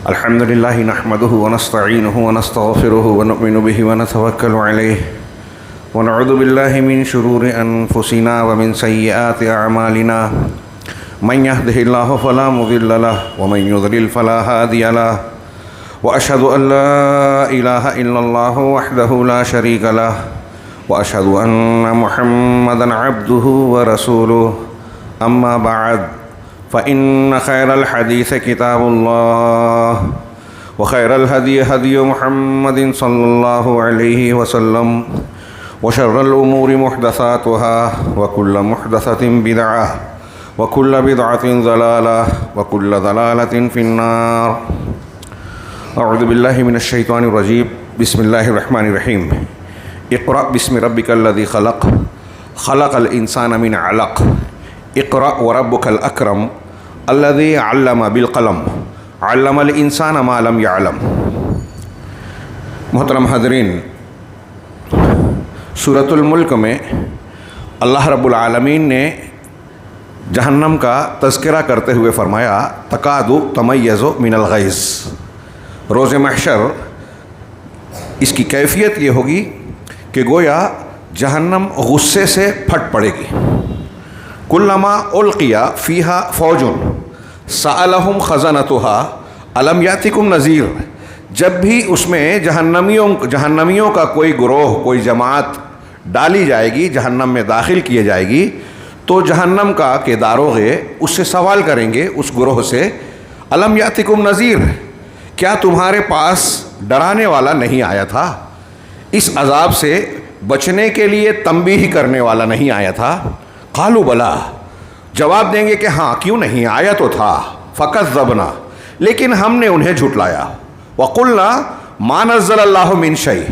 الحمد لله نحمده ونستعينه ونستغفره ونؤمن به ونتوكل عليه ونعوذ بالله من شرور أنفسنا ومن سيئات أعمالنا من يهده الله فلا مضل له ومن يضلل فلا هادي له وأشهد أن لا إله إلا الله وحده لا شريك له وأشهد أن محمدا عبده ورسوله أما بعد فإن خير الحديث كتاب الله وخير الهدي هدي محمد صلى الله عليه وسلم وشر الأمور محدثاتها وكل محدثة بدعة وكل بدعة ضلالة وكل ضلالة في النار. أعوذ بالله من الشيطان الرجيم. بسم الله الرحمن الرحيم. اقرأ باسم ربك الذي خلق خلق الإنسان من علق اقرأ وربك الأكرم الذي علم بالقلم علم الإنسان ما لم يعلم. محترم حاضرین، سورۃ الملک میں اللہ رب العالمین نے جہنم کا تذکرہ کرتے ہوئے فرمایا تکاد تمیز من الغیظ. روز محشر اس کی کیفیت یہ ہوگی کہ گویا جہنم غصے سے پھٹ پڑے گی. کلما القی فیہا فوج سألہم خزنتها الم یاتکم نذیر. جب بھی اس میں جہنمیوں کا کوئی گروہ، کوئی جماعت ڈالی جائے گی، جہنم میں داخل کیے جائے گی، تو جہنم کا کہ داروغے اس سے سوال کریں گے، اس گروہ سے، الم یاتکم نذیر، کیا تمہارے پاس ڈرانے والا نہیں آیا تھا؟ اس عذاب سے بچنے کے لیے تنبیہ کرنے والا نہیں آیا تھا؟ قالوا بلا، جواب دیں گے کہ ہاں، کیوں نہیں، آیا تو تھا. فکذبنا، لیکن ہم نے انہیں جھٹلایا. وقلنا ما نزل اللہ من شیء،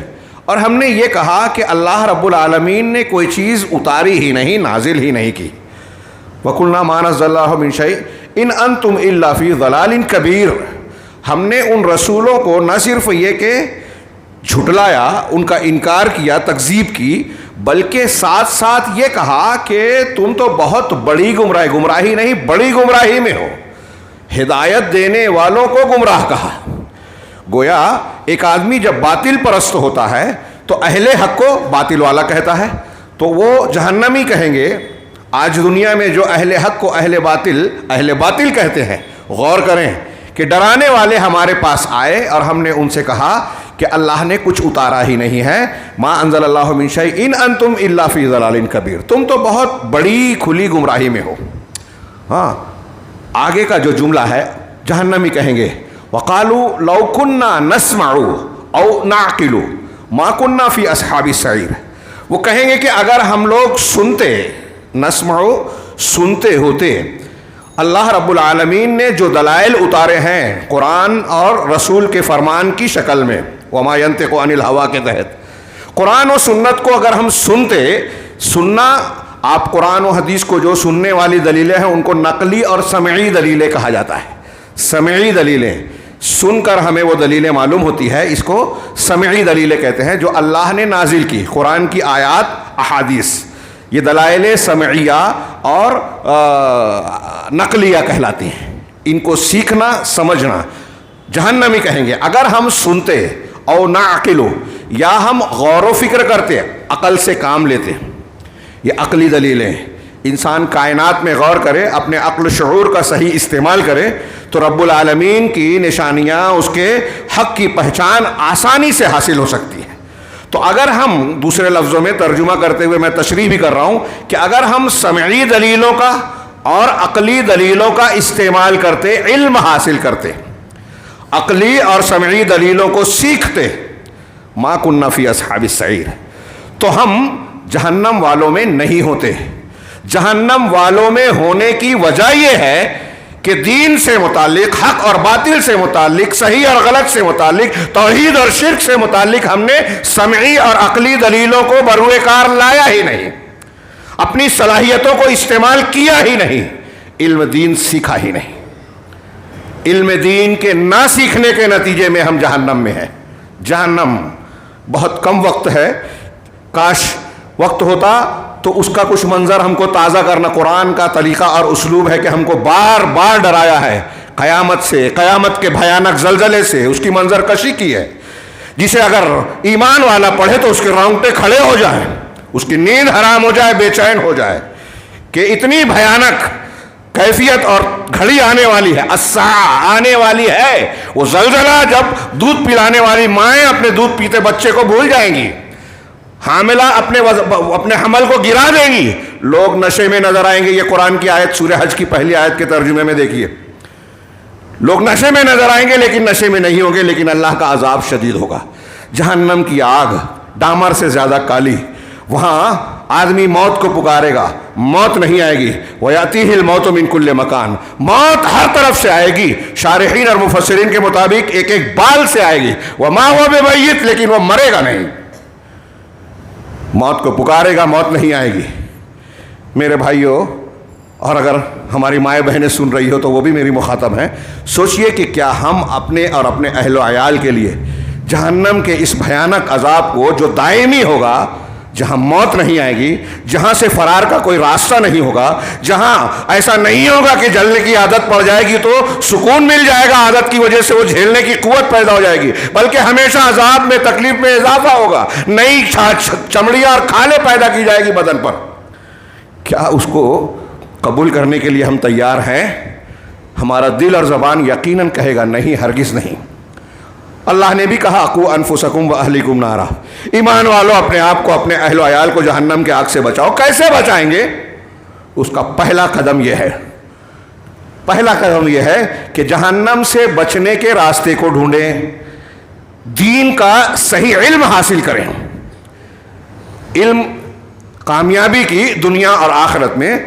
اور ہم نے یہ کہا کہ اللہ رب العالمین نے کوئی چیز اتاری ہی نہیں، نازل ہی نہیں کی. وقلنا ما نزل اللہ من شیء ان انتم الا فی ضلال کبیر. ہم نے ان رسولوں کو نہ صرف یہ کہ جھٹلایا، ان کا انکار کیا، تکذیب کی، بلکہ ساتھ ساتھ یہ کہا کہ تم تو بہت بڑی گمراہی نہیں، بڑی گمراہی میں ہو. ہدایت دینے والوں کو گمراہ کہا. گویا ایک آدمی جب باطل پرست ہوتا ہے تو اہل حق کو باطل والا کہتا ہے، تو وہ جہنمی کہیں گے. آج دنیا میں جو اہل حق کو اہل باطل کہتے ہیں، غور کریں کہ ڈرانے والے ہمارے پاس آئے اور ہم نے ان سے کہا کہ اللہ نے کچھ اتارا ہی نہیں ہے. ما انزل اللہ من شیء ان انتم الا فی ضلال کبیر، تم تو بہت بڑی کھلی گمراہی میں ہو. ہاں، آگے کا جو جملہ ہے جہنمی کہیں گے وقالوا لو كنا نسمع او نعقل ما كنا فی اصحاب السعیر. وہ کہیں گے کہ اگر ہم لوگ سنتے ہوتے اللہ رب العالمین نے جو دلائل اتارے ہیں قرآن اور رسول کے فرمان کی شکل میں، وما ينطق عن الهوى کے تحت، قرآن و سنت کو اگر ہم سننا، آپ قرآن و حدیث کو جو سننے والی دلیلیں ہیں ان کو نقلی اور سمعی دلیلیں کہا جاتا ہے. سمعی دلیلیں سن کر ہمیں وہ دلیلیں معلوم ہوتی ہے، اس کو سمعی دلیلیں کہتے ہیں، جو اللہ نے نازل کی، قرآن کی آیات، احادیث. یہ دلائل سمعیہ اور نقلیہ کہلاتی ہیں. ان کو سیکھنا، سمجھنا. جہنمی کہیں گے اگر ہم سنتے او نعقلو، یا ہم غور و فکر کرتے، عقل سے کام لیتے. یہ عقلی دلیلیں، انسان کائنات میں غور کرے، اپنے عقل شعور کا صحیح استعمال کرے تو رب العالمین کی نشانیاں، اس کے حق کی پہچان آسانی سے حاصل ہو سکتی ہے. تو اگر ہم، دوسرے لفظوں میں ترجمہ کرتے ہوئے میں تشریح بھی کر رہا ہوں کہ اگر ہم سمعی دلیلوں کا اور عقلی دلیلوں کا استعمال کرتے، علم حاصل کرتے، عقلی اور سمعی دلیلوں کو سیکھتے، ما كنا فی اصحاب السعیر، تو ہم جہنم والوں میں نہیں ہوتے. جہنم والوں میں ہونے کی وجہ یہ ہے کہ دین سے متعلق، حق اور باطل سے متعلق، صحیح اور غلط سے متعلق، توحید اور شرک سے متعلق ہم نے سمعی اور عقلی دلیلوں کو بروئے کار لایا ہی نہیں، اپنی صلاحیتوں کو استعمال کیا ہی نہیں، علم دین سیکھا ہی نہیں. علم دین کے نہ سیکھنے کے نتیجے میں ہم جہنم میں ہیں. جہنم بہت کم وقت ہے، کاش وقت ہوتا تو اس کا کچھ منظر ہم کو تازہ کرنا. قرآن کا طریقہ اور اسلوب ہے کہ ہم کو بار بار ڈرایا ہے قیامت سے، قیامت کے بھیانک زلزلے سے، اس کی منظر کشی کی ہے، جسے اگر ایمان والا پڑھے تو اس کے رونگٹے کھڑے ہو جائیں، اس کی نیند حرام ہو جائے، بے چین ہو جائے کہ اتنی بھیانک کیفیت اور گھڑی آنے والی ہے، الساعہ آنے والی ہے، وہ زلزلہ جب دودھ پلانے والی مائیں اپنے دودھ پیتے بچے کو بھول جائیں گی، حاملہ اپنے حمل کو گرا دیں گی، لوگ نشے میں نظر آئیں گے۔ یہ قرآن کی آیت سورہ حج کی پہلی آیت کے ترجمے میں دیکھیے، لوگ نشے میں نظر آئیں گے لیکن نشے میں نہیں ہوں گے، لیکن اللہ کا عذاب شدید ہوگا۔ جہنم کی آگ ڈامر سے زیادہ کالی، وہاں آدمی موت کو پکارے گا، موت نہیں آئے گی، وَيَأْتِيهِ الْمَوْتُ مِنْ كُلِّ مَكَانٍ، موت ہر طرف سے آئے گی، شارحین اور مفسرین کے مطابق ایک ایک بال سے آئے گی، وَمَا هُوَ بِمَيِّتٍ، لیکن وہ مرے گا نہیں، موت کو پکارے گا، موت نہیں آئے گی۔ میرے بھائیوں، اور اگر ہماری مائیں بہنیں سن رہی ہو تو وہ بھی میری مخاطب ہیں، سوچئے کہ کیا ہم اپنے اور اپنے اہل و عیال کے لیے جہنم کے اس بھیانک عذاب کو جو دائمی ہوگا، جہاں موت نہیں آئے گی، جہاں سے فرار کا کوئی راستہ نہیں ہوگا، جہاں ایسا نہیں ہوگا کہ جلنے کی عادت پڑ جائے گی تو سکون مل جائے گا، عادت کی وجہ سے وہ جھیلنے کی قوت پیدا ہو جائے گی، بلکہ ہمیشہ عذاب میں، تکلیف میں اضافہ ہوگا، نئی چمڑیاں اور کھالیں پیدا کی جائے گی بدن پر، کیا اس کو قبول کرنے کے لیے ہم تیار ہیں؟ ہمارا دل اور زبان یقیناً کہے گا نہیں، ہرگز نہیں۔ اللہ نے بھی کہا قُوا أَنفُسَكُمْ وَأَهْلِكُمْ نَارًا، ایمان والو اپنے آپ کو، اپنے اہل و عیال کو جہنم کے آگ سے بچاؤ۔ کیسے بچائیں گے؟ اس کا پہلا قدم یہ ہے، پہلا قدم یہ ہے کہ جہنم سے بچنے کے راستے کو ڈھونڈیں، دین کا صحیح علم حاصل کریں۔ علم کامیابی کی دنیا اور آخرت میں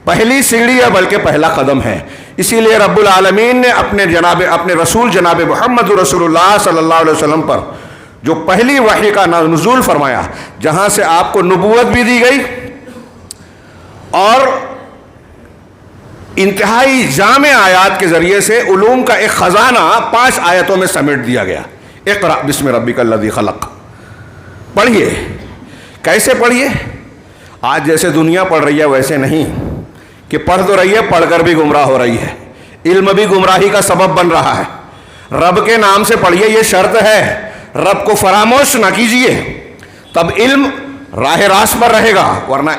پہلی سیڑھی ہے، بلکہ پہلا قدم ہے۔ اسی لیے رب العالمین نے اپنے رسول جناب محمد رسول اللہ صلی اللہ علیہ وسلم پر جو پہلی وحی کا نزول فرمایا، جہاں سے آپ کو نبوت بھی دی گئی اور انتہائی جامع آیات کے ذریعے سے علوم کا ایک خزانہ 5 آیتوں میں سمیٹ دیا گیا۔ اقرأ بسم ربک الذی خلق، پڑھیے۔ کیسے پڑھیے؟ آج جیسے دنیا پڑھ رہی ہے ویسے نہیں کہ پڑھ تو رہی ہے، پڑھ کر بھی گمراہ ہو رہی ہے، علم بھی گمراہی کا سبب بن رہا ہے۔ رب کے نام سے پڑھیے، یہ شرط ہے، رب کو فراموش نہ کیجیے، تب علم راہ راست پر رہے گا، ورنہ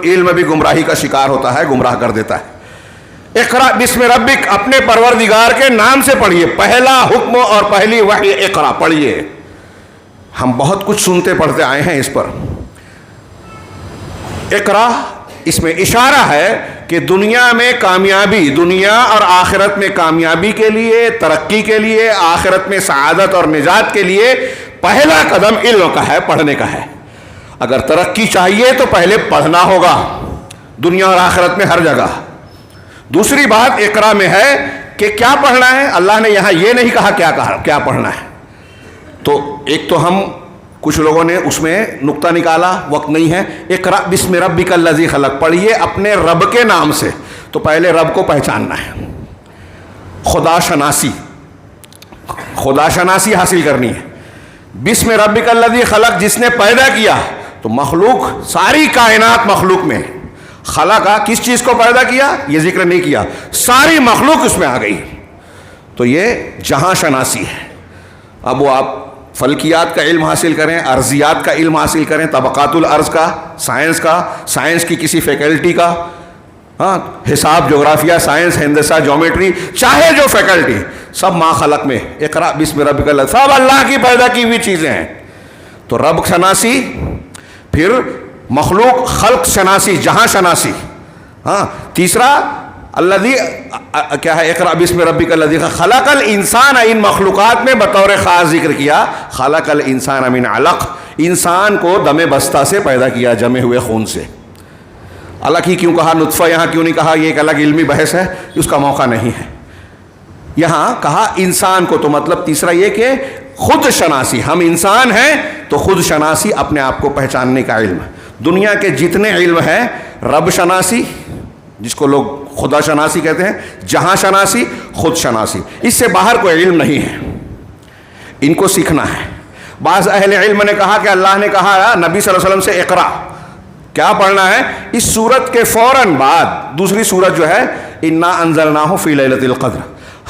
علم بھی گمراہی کا شکار ہوتا ہے، گمراہ کر دیتا ہے۔ اقرأ بسم ربک، اپنے پروردگار کے نام سے پڑھیے، پہلا حکم اور پہلی وحی اقرأ، پڑھیے۔ ہم بہت کچھ سنتے پڑھتے آئے ہیں اس پر۔ اقرأ اس میں اشارہ ہے کہ دنیا میں کامیابی، دنیا اور آخرت میں کامیابی کے لیے، ترقی کے لیے، آخرت میں سعادت اور نجات کے لیے پہلا قدم علم کا ہے، پڑھنے کا ہے۔ اگر ترقی چاہیے تو پہلے پڑھنا ہوگا، دنیا اور آخرت میں ہر جگہ۔ دوسری بات اقرا میں ہے کہ کیا پڑھنا ہے۔ اللہ نے یہاں یہ نہیں کہا کیا پڑھنا ہے، تو ایک تو ہم کچھ لوگوں نے اس میں نقطہ نکالا، وقت نہیں ہے۔ اقرأ بسم ربک الذی خلق، پڑھیے اپنے رب کے نام سے، تو پہلے رب کو پہچاننا ہے، خدا شناسی حاصل کرنی ہے۔ بسم ربک الذی خلق، جس نے پیدا کیا، تو مخلوق، ساری کائنات مخلوق میں خلقہ، کس چیز کو پیدا کیا یہ ذکر نہیں کیا، ساری مخلوق اس میں آ گئی، تو یہ جہاں شناسی ہے۔ اب وہ آپ فلکیات کا علم حاصل کریں، ارضیات کا علم حاصل کریں، طبقات الارض کا، سائنس کی کسی فیکلٹی کا، حساب، جغرافیہ، سائنس، ہندسہ، جیومیٹری، چاہے جو فیکلٹی، سب ما خلق میں اقرأ بسم ربک الذی، سب اللہ کی پیدا کی ہوئی چیزیں ہیں۔ تو رب شناسی، پھر مخلوق خلق شناسی، جہاں شناسی، تیسرا الذی کیا ہے، اقرأ بسم ربک الذی خلق الانسان، ان مخلوقات میں بطور خاص ذکر کیا خلق الانسان من علق، انسان کو دم بستہ سے پیدا کیا، جمے ہوئے خون سے۔ الگ ہی کیوں کہا، نطفہ یہاں کیوں نہیں کہا، یہ ایک الگ علمی بحث ہے، اس کا موقع نہیں ہے۔ یہاں کہا انسان کو، تو مطلب تیسرا یہ کہ خود شناسی، ہم انسان ہیں تو خود شناسی، اپنے آپ کو پہچاننے کا علم۔ دنیا کے جتنے علم ہیں، رب شناسی جس کو لوگ خدا شناسی کہتے ہیں، جہاں شناسی، خود شناسی، اس سے باہر کوئی علم نہیں ہے، ان کو سیکھنا ہے۔ بعض اہل علم نے کہا کہ اللہ نے کہا نبی صلی اللہ علیہ وسلم سے اقرا، کیا پڑھنا ہے؟ اس سورت کے فوراً بعد دوسری سورت جو ہے انا انزلناہ فی لیلۃ القدر،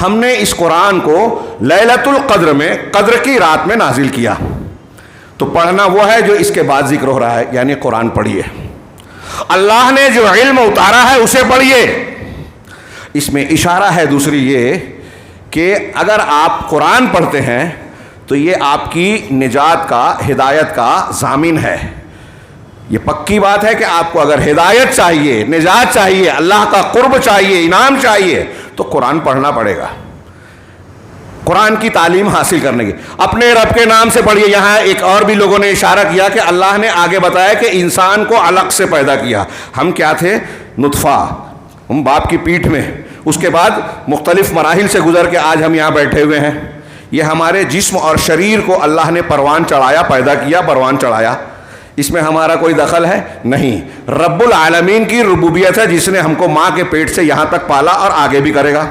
ہم نے اس قرآن کو لیلۃ القدر میں، قدر کی رات میں نازل کیا. تو پڑھنا وہ ہے جو اس کے بعد ذکر ہو رہا ہے، یعنی قرآن پڑھیے. اللہ نے جو علم اتارا ہے اسے پڑھیے. اس میں اشارہ ہے دوسری یہ کہ اگر آپ قرآن پڑھتے ہیں تو یہ آپ کی نجات کا، ہدایت کا ضامن ہے. یہ پکی بات ہے کہ آپ کو اگر ہدایت چاہیے، نجات چاہیے، اللہ کا قرب چاہیے، انعام چاہیے تو قرآن پڑھنا پڑے گا. قرآن کی تعلیم حاصل کرنے کی اپنے رب کے نام سے پڑھیے. یہاں ایک اور بھی لوگوں نے اشارہ کیا کہ اللہ نے آگے بتایا کہ انسان کو علق سے پیدا کیا. ہم کیا تھے؟ نطفہ، ہم باپ کی پیٹھ میں. اس کے بعد مختلف مراحل سے گزر کے آج ہم یہاں بیٹھے ہوئے ہیں. یہ ہمارے جسم اور شریر کو اللہ نے پروان چڑھایا، پیدا کیا، پروان چڑھایا. اس میں ہمارا کوئی دخل ہے نہیں. رب العالمین کی ربوبیت ہے جس نے ہم کو ماں کے پیٹ سے یہاں تک پالا اور آگے بھی کرے گا،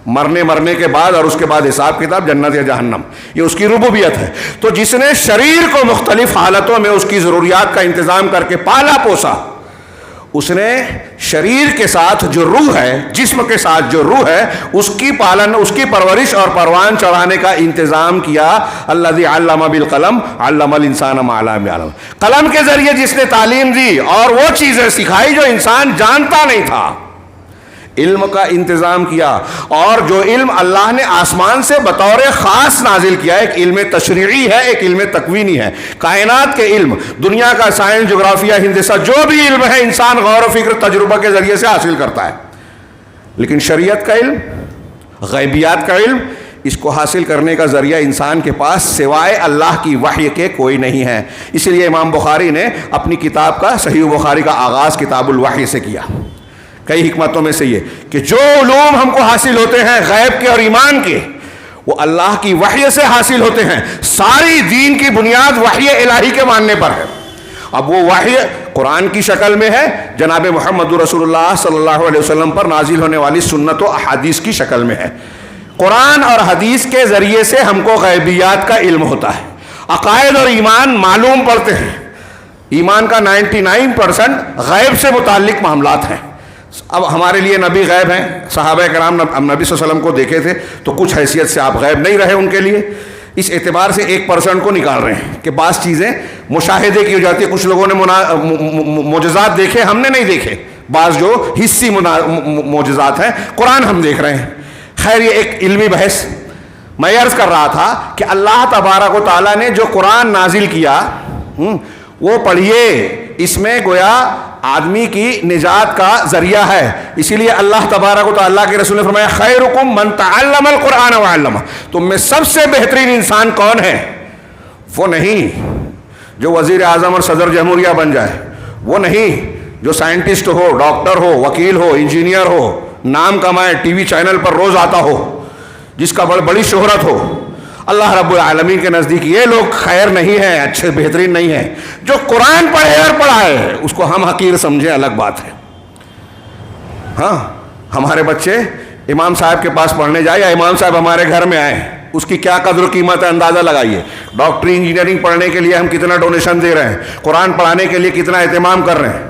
مرنے کے بعد، اور اس کے بعد حساب کتاب، جنت یا جہنم. یہ اس کی ربوبیت ہے. تو جس نے شریر کو مختلف حالتوں میں اس کی ضروریات کا انتظام کر کے پالا پوسا، اس نے شریر کے ساتھ جو روح ہے، جسم کے ساتھ جو روح ہے، اس کی پالن، اس کی پرورش اور پروان چڑھانے کا انتظام کیا. الذی علم بالقلم علم الانسان ما لم یعلم. قلم کے ذریعے جس نے تعلیم دی اور وہ چیزیں سکھائی جو انسان جانتا نہیں تھا. علم کا انتظام کیا. اور جو علم اللہ نے آسمان سے بطور خاص نازل کیا، ایک علم تشریعی ہے، ایک علم تکوینی ہے. کائنات کے علم، دنیا کا سائنس، جغرافیہ، ہندسہ، جو بھی علم ہے انسان غور و فکر، تجربہ کے ذریعے سے حاصل کرتا ہے. لیکن شریعت کا علم، غیبیات کا علم، اس کو حاصل کرنے کا ذریعہ انسان کے پاس سوائے اللہ کی وحی کے کوئی نہیں ہے. اس لیے امام بخاری نے اپنی کتاب کا، صحیح بخاری کا آغاز کتاب الوحی سے کیا. کئی حکمتوں میں سے یہ کہ جو علوم ہم کو حاصل ہوتے ہیں غیب کے اور ایمان کے، وہ اللہ کی وحی سے حاصل ہوتے ہیں. ساری دین کی بنیاد وحی الہی کے ماننے پر ہے. اب وہ وحی قرآن کی شکل میں ہے، جناب محمد رسول اللہ صلی اللہ علیہ وسلم پر نازل ہونے والی سنت و احادیث کی شکل میں ہے. قرآن اور حدیث کے ذریعے سے ہم کو غیبیات کا علم ہوتا ہے. عقائد اور ایمان معلوم پڑتے ہیں. ایمان کا 99% غیب سے متعلق معاملات ہیں. اب ہمارے لیے نبی غیب ہیں، صحابہ کرام نبی صلی اللہ علیہ وسلم کو دیکھے تھے تو کچھ حیثیت سے آپ غیب نہیں رہے ان کے لیے. اس اعتبار سے 1% کو نکال رہے ہیں کہ بعض چیزیں مشاہدے کی ہو جاتی ہے. کچھ لوگوں نے معجزات دیکھے، ہم نے نہیں دیکھے. بعض جو حصی معجزات ہیں قرآن ہم دیکھ رہے ہیں. خیر یہ ایک علمی بحث. میں عرض کر رہا تھا کہ اللہ تبارک و تعالیٰ نے جو قرآن نازل کیا وہ پڑھیے. اس میں گویا آدمی کی نجات کا ذریعہ ہے. اسی لیے اللہ تبارک و تعالیٰ کے رسول نے فرمایا خیرکم من تعلم القرآن وعلمہ. تم میں سب سے بہترین انسان کون ہے؟ وہ نہیں جو وزیر اعظم اور صدر جمہوریہ بن جائے، وہ نہیں جو سائنٹسٹ ہو، ڈاکٹر ہو، وکیل ہو، انجینئر ہو، نام کمائے، ٹی وی چینل پر روز آتا ہو، جس کا بڑی شہرت ہو. اللہ رب العالمین کے نزدیک یہ لوگ خیر نہیں ہیں، اچھے بہترین نہیں ہیں. جو قرآن پڑھے اور پڑھائے اس کو ہم حقیر سمجھیں، الگ بات ہے. ہاں ہمارے بچے امام صاحب کے پاس پڑھنے جائے یا امام صاحب ہمارے گھر میں آئے، اس کی کیا قدر و قیمت ہے اندازہ لگائیے. ڈاکٹری انجینئرنگ پڑھنے کے لیے ہم کتنا ڈونیشن دے رہے ہیں، قرآن پڑھانے کے لیے کتنا اہتمام کر رہے ہیں.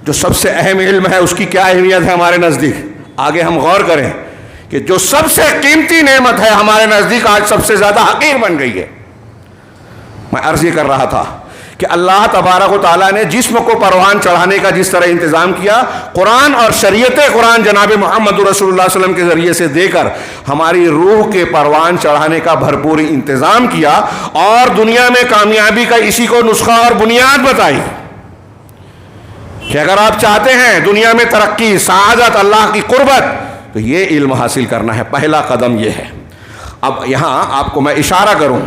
جو سب سے اہم علم ہے اس کی کیا اہمیت ہے ہمارے نزدیک. آگے ہم غور کریں کہ جو سب سے قیمتی نعمت ہے ہمارے نزدیک آج سب سے زیادہ حقیر بن گئی ہے. میں عرض یہ کر رہا تھا کہ اللہ تبارک و تعالیٰ نے جسم کو پروان چڑھانے کا جس طرح انتظام کیا، قرآن اور شریعت قرآن جناب محمد رسول اللہ صلی اللہ علیہ وسلم کے ذریعے سے دے کر ہماری روح کے پروان چڑھانے کا بھرپور انتظام کیا. اور دنیا میں کامیابی کا اسی کو نسخہ اور بنیاد بتائی کہ اگر آپ چاہتے ہیں دنیا میں ترقی، سعادت، اللہ کی قربت، تو یہ علم حاصل کرنا ہے. پہلا قدم یہ ہے. اب یہاں آپ کو میں اشارہ کروں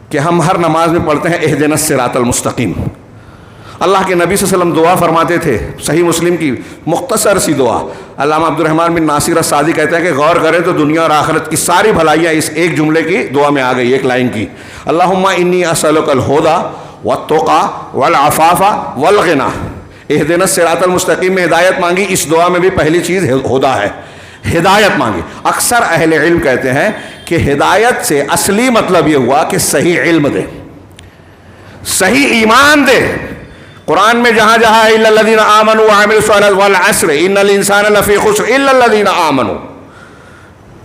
کہ ہم ہر نماز میں پڑھتے ہیں اہدنا الصراط المستقیم. اللہ کے نبی صلی اللہ علیہ وسلم دعا فرماتے تھے، صحیح مسلم کی مختصر سی دعا. علامہ عبد الرحمن بن ناصر السعدی کہتے ہیں کہ غور کریں تو دنیا اور آخرت کی ساری بھلائیاں اس ایک جملے کی دعا میں آ گئی، ایک لائن کی. اللہم انی اسألک الہدی والتقی والعفاف والغنی. اہدنا الصراط المستقیم میں ہدایت مانگی، اس دعا میں بھی پہلی چیز ہدا ہے، ہدایت مانگی. اکثر اہل علم کہتے ہیں کہ ہدایت سے اصلی مطلب یہ ہوا کہ صحیح علم دے، صحیح ایمان دے. قرآن میں جہاں جہاں الا الذین آمنوا وعملوا الصالحات والعصر ان الانسان لفی خسر الا الذین آمنوا،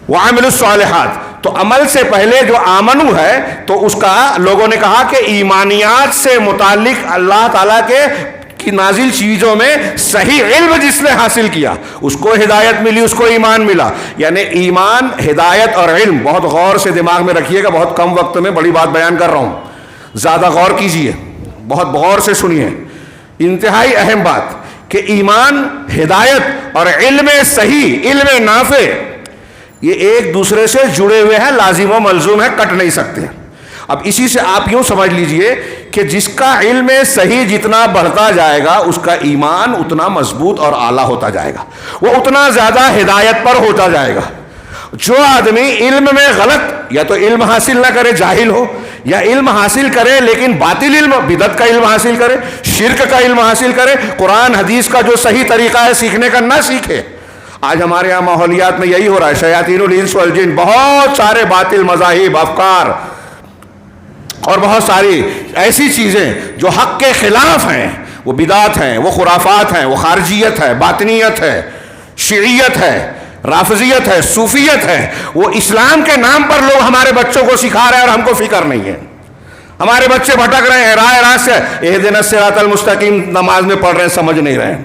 وعملوا الصالحات. تو عمل سے پہلے جو آمنو ہے تو اس کا لوگوں نے کہا کہ ایمانیات سے متعلق اللہ تعالیٰ کے کی نازل چیزوں میں صحیح علم جس نے حاصل کیا اس کو ہدایت ملی, اس کو ایمان ملا. یعنی ایمان, ہدایت اور علم, بہت غور سے دماغ میں رکھیے گا, بہت کم وقت میں بڑی بات بیان کر رہا ہوں, زیادہ غور کیجیے, بہت غور سے سنیے. انتہائی اہم بات کہ ایمان, ہدایت اور علم صحیح, علم نافع, یہ ایک دوسرے سے جڑے ہوئے ہیں, لازم و ملزوم ہے, کٹ نہیں سکتے. اب اسی سے آپ یوں سمجھ لیجئے کہ جس کا علم صحیح جتنا بڑھتا جائے گا اس کا ایمان اتنا مضبوط اور اعلیٰ ہوتا جائے گا, وہ اتنا زیادہ ہدایت پر ہوتا جائے گا. جو آدمی علم میں غلط, یا تو علم حاصل نہ کرے, جاہل ہو, یا علم حاصل کرے لیکن باطل علم, بدعت کا علم حاصل کرے, شرک کا علم حاصل کرے, قرآن حدیث کا جو صحیح طریقہ ہے سیکھنے کا نہ سیکھے. آج ہمارے یہاں ماحولیات میں یہی ہو رہا ہے, شیاطین الانس والجن, بہت سارے باطل مذاہب, افکار اور بہت ساری ایسی چیزیں جو حق کے خلاف ہیں, وہ بدعات ہیں, وہ خرافات ہیں, وہ خارجیت ہے, باطنیت ہے, شیعیت ہے, رافضیت ہے, صوفیت ہے, وہ اسلام کے نام پر لوگ ہمارے بچوں کو سکھا رہے ہیں اور ہم کو فکر نہیں ہے. ہمارے بچے بھٹک رہے ہیں راہ راست سے, اہدنا الصراط المستقیم نماز میں پڑھ رہے ہیں, سمجھ نہیں رہے ہیں.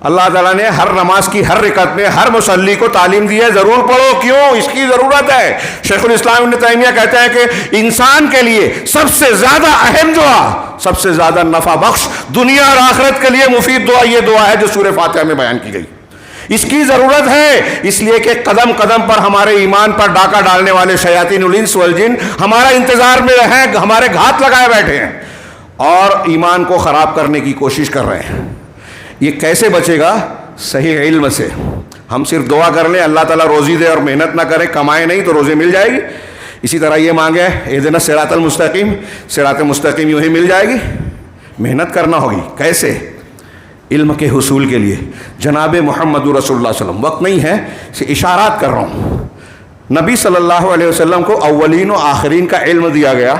اللہ تعالیٰ نے ہر نماز کی ہر رکعت میں ہر مصلی کو تعلیم دی ہے, ضرور پڑھو. کیوں؟ اس کی ضرورت ہے. شیخ الاسلام ابن تیمیہ کہتے ہیں کہ انسان کے لیے سب سے زیادہ اہم دعا, سب سے زیادہ نفع بخش, دنیا اور آخرت کے لیے مفید دعا یہ دعا ہے جو سورہ فاتحہ میں بیان کی گئی. اس کی ضرورت ہے, اس لیے کہ قدم قدم پر ہمارے ایمان پر ڈاکہ ڈالنے والے شیاطین الانس والجن ہمارا انتظار میں ہیں, ہمارے گھات لگائے بیٹھے ہیں اور ایمان کو خراب کرنے کی کوشش کر رہے ہیں. یہ کیسے بچے گا؟ صحیح علم سے. ہم صرف دعا کر لیں اللہ تعالیٰ روزی دے اور محنت نہ کریں, کمائے نہیں تو روزی مل جائے گی. اسی طرح یہ مانگے اہدنا الصراط المستقیم, صراط مستقیم یوں ہی مل جائے گی. محنت کرنا ہوگی. کیسے؟ علم کے حصول کے لیے. جناب محمد رسول اللہ صلی اللہ علیہ وسلم, وقت نہیں ہے, اشارات کر رہا ہوں. نبی صلی اللہ علیہ وسلم کو اولین و آخرین کا علم دیا گیا,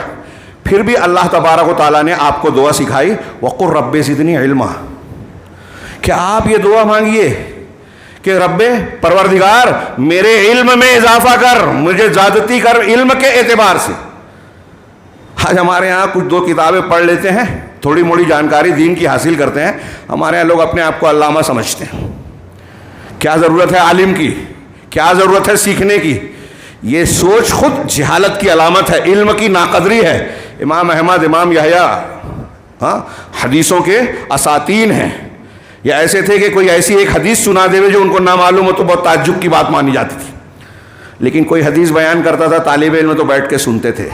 پھر بھی اللہ تبارک و تعالیٰ نے آپ کو دعا سکھائی, وقل رب زدنی علما. کیا آپ یہ دعا مانگیے کہ رب پروردگار میرے علم میں اضافہ کر, مجھے زیادتی کر علم کے اعتبار سے. آج ہمارے ہاں کچھ دو کتابیں پڑھ لیتے ہیں, تھوڑی موڑی جانکاری دین کی حاصل کرتے ہیں, ہمارے ہاں لوگ اپنے آپ کو علامہ سمجھتے ہیں. کیا ضرورت ہے عالم کی, کیا ضرورت ہے سیکھنے کی؟ یہ سوچ خود جہالت کی علامت ہے, علم کی ناقدری ہے. امام احمد, امام یحییٰ حدیثوں کے اساتین ہیں. یہ ایسے تھے کہ کوئی ایسی ایک حدیث سنا دے جو ان کو نہ معلوم ہو تو بہت تعجب کی بات مانی جاتی تھی. لیکن کوئی حدیث بیان کرتا تھا, طالب علم تو بیٹھ کے سنتے تھے.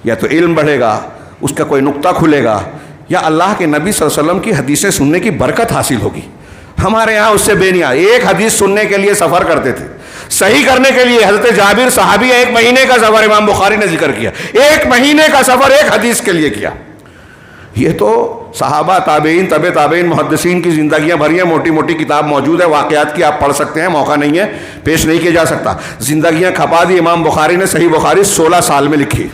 یا تو علم بڑھے گا, اس کا کوئی نقطہ کھلے گا, یا اللہ کے نبی صلی اللہ علیہ وسلم کی حدیثیں سننے کی برکت حاصل ہوگی. ہمارے یہاں اس سے بے نیاز, ایک حدیث سننے کے لیے سفر کرتے تھے. صحیح کرنے کے لیے حضرت جابر صحابی 1 مہینے کا سفر, امام بخاری نے ذکر کیا, 1 مہینے کا سفر ایک حدیث کے لیے کیا. یہ تو صحابہ, تابعین, طب تابعین, محدثین کی زندگیاں بھری ہیں. موٹی موٹی کتاب موجود ہے, واقعات کی آپ پڑھ سکتے ہیں, موقع نہیں ہے, پیش نہیں کیا جا سکتا. زندگیاں کھپا دی. امام بخاری نے صحیح بخاری 16 سال میں لکھی,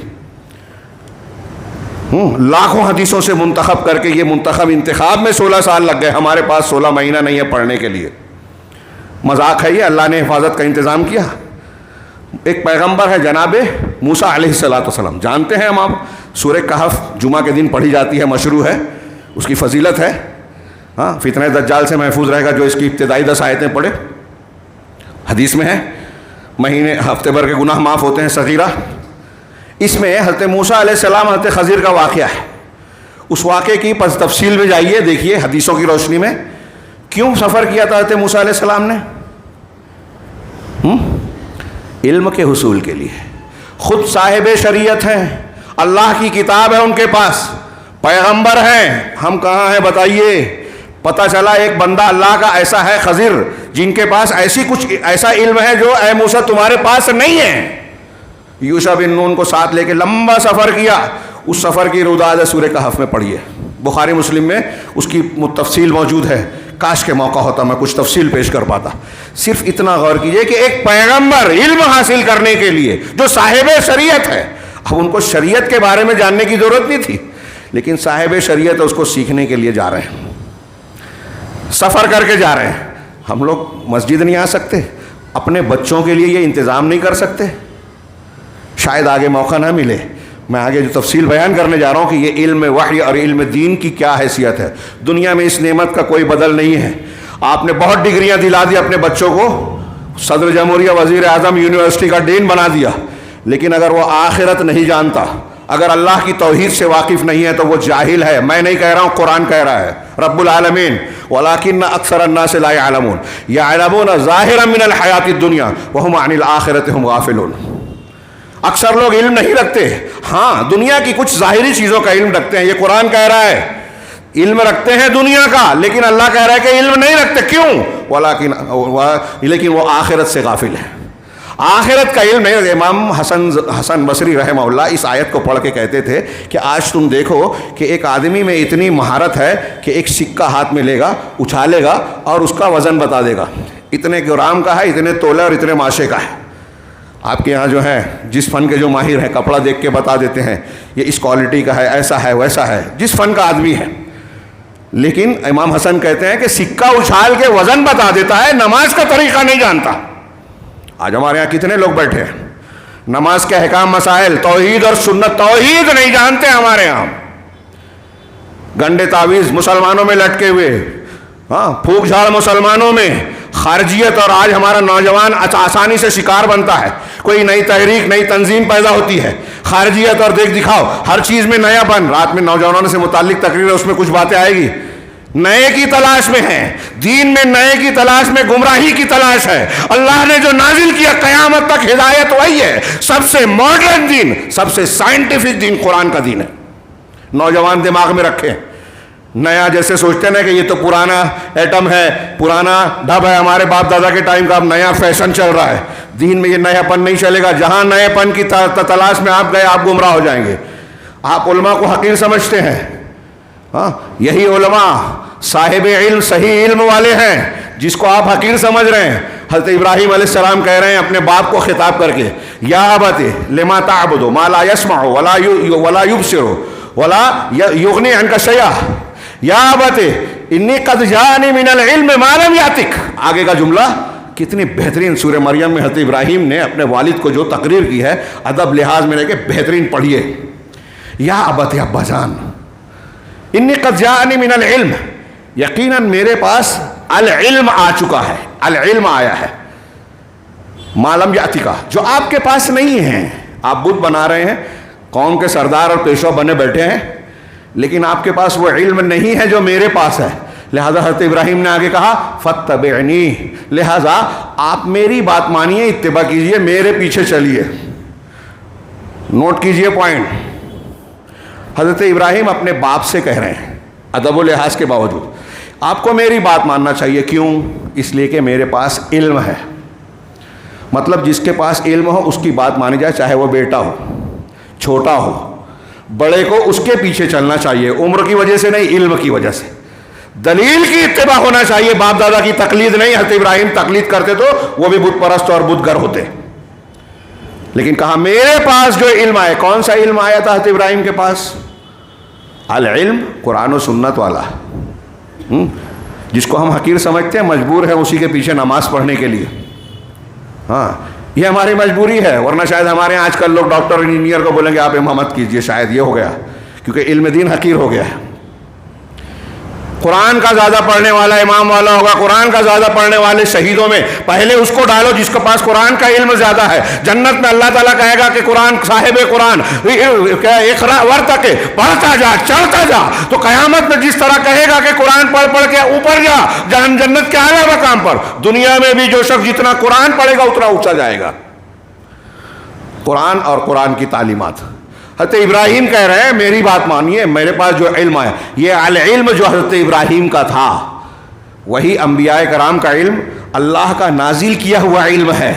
لاکھوں حدیثوں سے منتخب کر کے. یہ منتخب انتخاب میں 16 سال لگ گئے, ہمارے پاس 16 مہینہ نہیں ہے پڑھنے کے لیے. مذاق ہے یہ؟ اللہ نے حفاظت کا انتظام کیا. ایک پیغمبر ہے جناب موسیٰ علیہ السلام, جانتے ہیں ہم. آپ سورہ کہف جمعہ کے دن پڑھی جاتی ہے, مشروع ہے, اس کی فضیلت ہے. فتنہ دجال سے محفوظ رہے گا جو اس کی ابتدائی 10 آیتیں پڑھے. حدیث میں ہے مہینے ہفتے بھر کے گناہ معاف ہوتے ہیں, صغیرہ. اس میں حضرت موسیٰ علیہ السلام, حضرت خضر کا واقعہ ہے. اس واقعے کی پس تفصیل میں جائیے, دیکھیے حدیثوں کی روشنی میں کیوں سفر کیا تھا حضرت موسیٰ علیہ السلام نے. علم کے حصول کے لیے. خود صاحب شریعت ہیں, اللہ کی کتاب ہے ان کے پاس, پیغمبر ہیں. ہم کہاں ہیں بتائیے؟ پتہ چلا ایک بندہ اللہ کا ایسا ہے خضر, جن کے پاس ایسا علم ہے جو اے موسیٰ تمہارے پاس نہیں ہے. یوشع بن نون کو ساتھ لے کے لمبا سفر کیا. اس سفر کی روداد سورہ کہف میں پڑھیے, بخاری مسلم میں اس کی تفصیل موجود ہے. کاش کے موقع ہوتا میں کچھ تفصیل پیش کر پاتا. صرف اتنا غور کیجئے کہ ایک پیغمبر علم حاصل کرنے کے لیے جو صاحب شریعت ہے, اب ان کو شریعت کے بارے میں جاننے کی ضرورت نہیں تھی, لیکن صاحب شریعت اس کو سیکھنے کے لیے جا رہے ہیں, سفر کر کے جا رہے ہیں. ہم لوگ مسجد نہیں آ سکتے, اپنے بچوں کے لیے یہ انتظام نہیں کر سکتے؟ شاید آگے موقع نہ ملے، میں آگے جو تفصیل بیان کرنے جا رہا ہوں کہ یہ علم وحی اور علم دین کی کیا حیثیت ہے۔ دنیا میں اس نعمت کا کوئی بدل نہیں ہے۔ آپ نے بہت ڈگریاں دلا دی اپنے بچوں کو، صدر جمہوریہ، وزیر اعظم، یونیورسٹی کا ڈین بنا دیا، لیکن اگر وہ آخرت نہیں جانتا، اگر اللہ کی توحید سے واقف نہیں ہے تو وہ جاہل ہے۔ میں نہیں کہہ رہا ہوں، قرآن کہہ رہا ہے، رب العالمین، وَلَٰكِنَّ أَكْثَرَ النَّاسِ لَا يَعْلَمُونَ يَعْلَمُونَ ظَاهِرًا مِنَ الْحَيَاةِ الدُّنْيَا وَهُمْ عَنِ الْآخِرَةِ هُمْ غَافِلُونَ۔ اکثر لوگ علم نہیں رکھتے، ہاں دنیا کی کچھ ظاہری چیزوں کا علم رکھتے ہیں، یہ قرآن کہہ رہا ہے، علم رکھتے ہیں دنیا کا، لیکن اللہ کہہ رہا ہے کہ علم نہیں رکھتے۔ کیوں؟ لیکن وہ آخرت سے غافل ہے، آخرت کا علم نہیں۔ امام حسن بصری رحمہ اللہ اس آیت کو پڑھ کے کہتے تھے کہ آج تم دیکھو کہ ایک آدمی میں اتنی مہارت ہے کہ ایک سکہ ہاتھ میں لے گا، اچھالے گا اور اس کا وزن بتا دے گا، اتنے گرام کا ہے، اتنے تولے اور اتنے ماشے کا ہے۔ آپ کے یہاں جو ہے جس فن کے جو ماہر ہیں کپڑا دیکھ کے بتا دیتے ہیں یہ اس کوالٹی کا ہے، ایسا ہے ویسا ہے، جس فن کا آدمی ہے۔ لیکن امام حسن کہتے ہیں کہ سکہ اچھال کے وزن بتا دیتا ہے، نماز کا طریقہ نہیں جانتا۔ آج ہمارے یہاں کتنے لوگ بیٹھے ہیں نماز کے احکام، مسائل، توحید اور سنت، توحید نہیں جانتے ہمارے یہاں۔ گنڈے تعویذ مسلمانوں میں لٹکے ہوئے، ہاں پھونک جھاڑ مسلمانوں میں، خارجیت، اور آج ہمارا نوجوان آسانی سے شکار بنتا ہے۔ کوئی نئی تحریک، نئی تنظیم پیدا ہوتی ہے، خارجیت اور دیکھ دکھاؤ، ہر چیز میں نیا پن۔ رات میں نوجوانوں سے متعلق تقریر ہے، اس میں کچھ باتیں آئے گی، نئے کی تلاش میں ہیں، دین میں نئے کی تلاش میں، گمراہی کی تلاش ہے۔ اللہ نے جو نازل کیا قیامت تک ہدایت وہی ہے، سب سے ماڈرن دین، سب سے سائنٹیفک دین قرآن کا دین ہے۔ نوجوان دماغ میں رکھیں، نیا جیسے سوچتے ہیں نا کہ یہ تو پرانا ایٹم ہے، پرانا ڈھب ہے، ہمارے باپ دادا کے ٹائم کا، اب نیا فیشن چل رہا ہے۔ دین میں یہ نیا پن نہیں چلے گا، جہاں نئے پن کی تلاش میں آپ گئے آپ گمراہ ہو جائیں گے۔ آپ علماء کو حقیر سمجھتے ہیں، ہاں یہی علماء صاحب علم، صحیح علم والے ہیں جس کو آپ حقیر سمجھ رہے ہیں۔ حضرت ابراہیم علیہ السلام کہہ رہے ہیں اپنے باپ کو خطاب کر کے، یا ابت لما تعبد ما لا يسمع ولا يبصر ولا یغنی عنک شیئا یا ابت انی قد جاءنی من العلم ما لم یاتک۔ آگے کا جملہ کتنی بہترین، سورہ مریم میں حضرت ابراہیم نے اپنے والد کو جو تقریر کی ہے ادب لحاظ میں رہ کے بہترین پڑھیے۔ یا ابت، ابا جان، انی قد جاءنی من العلم، یقیناً میرے پاس العلم آ چکا ہے، العلم آیا ہے، ما لم یاتک، جو آپ کے پاس نہیں ہے۔ آپ بت بنا رہے ہیں، قوم کے سردار اور پیشوا بنے بیٹھے ہیں، لیکن آپ کے پاس وہ علم نہیں ہے جو میرے پاس ہے۔ لہذا حضرت ابراہیم نے آگے کہا فاتبعنی، لہذا آپ میری بات مانیے، اتباع کیجئے، میرے پیچھے چلیے۔ نوٹ کیجئے پوائنٹ، حضرت ابراہیم اپنے باپ سے کہہ رہے ہیں ادب و لحاظ کے باوجود آپ کو میری بات ماننا چاہیے۔ کیوں؟ اس لیے کہ میرے پاس علم ہے۔ مطلب جس کے پاس علم ہو اس کی بات مانی جائے، چاہے وہ بیٹا ہو، چھوٹا ہو، بڑے کو اس کے پیچھے چلنا چاہیے، عمر کی وجہ سے نہیں، علم کی وجہ سے۔ دلیل کی اتباع ہونا چاہیے، باپ دادا کی تقلید نہیں۔ حضرت ابراہیم تقلید کرتے تو وہ بھی بت پرست اور بت گر ہوتے، لیکن کہا میرے پاس جو علم آیا۔ کون سا علم آیا تھا حضرت ابراہیم کے پاس؟ العلم قرآن و سنت والا، جس کو ہم حقیر سمجھتے ہیں، مجبور ہے اسی کے پیچھے نماز پڑھنے کے لیے۔ ہاں یہ ہماری مجبوری ہے، ورنہ شاید ہمارے یہاں آج کل لوگ ڈاکٹر انجینئر کو بولیں گے آپ امامت کیجئے، شاید یہ ہو گیا، کیونکہ علم دین حقیر ہو گیا ہے۔ قرآن کا زیادہ پڑھنے والا امام والا ہوگا، قرآن کا زیادہ پڑھنے والے شہیدوں میں پہلے اس کو ڈالو جس کے پاس قرآن کا علم زیادہ ہے۔ جنت میں اللہ تعالیٰ کہے گا کہ قرآن، صاحب قرآن، اقرا ورتقِ، پڑھتا جا، چڑھتا جا، تو قیامت میں جس طرح کہے گا کہ قرآن پڑھ پڑھ کے اوپر جا، جنت کے اعلیٰ مقام پر، دنیا میں بھی جو شخص جتنا قرآن پڑھے گا اتنا اونچا جائے گا۔ قرآن اور قرآن کی تعلیمات۔ حضرت ابراہیم کہہ رہے ہیں میری بات مانیے، میرے پاس جو علم آیا، یہ العلم جو حضرت ابراہیم کا تھا وہی انبیاء کرام کا علم، اللہ کا نازل کیا ہوا علم ہے۔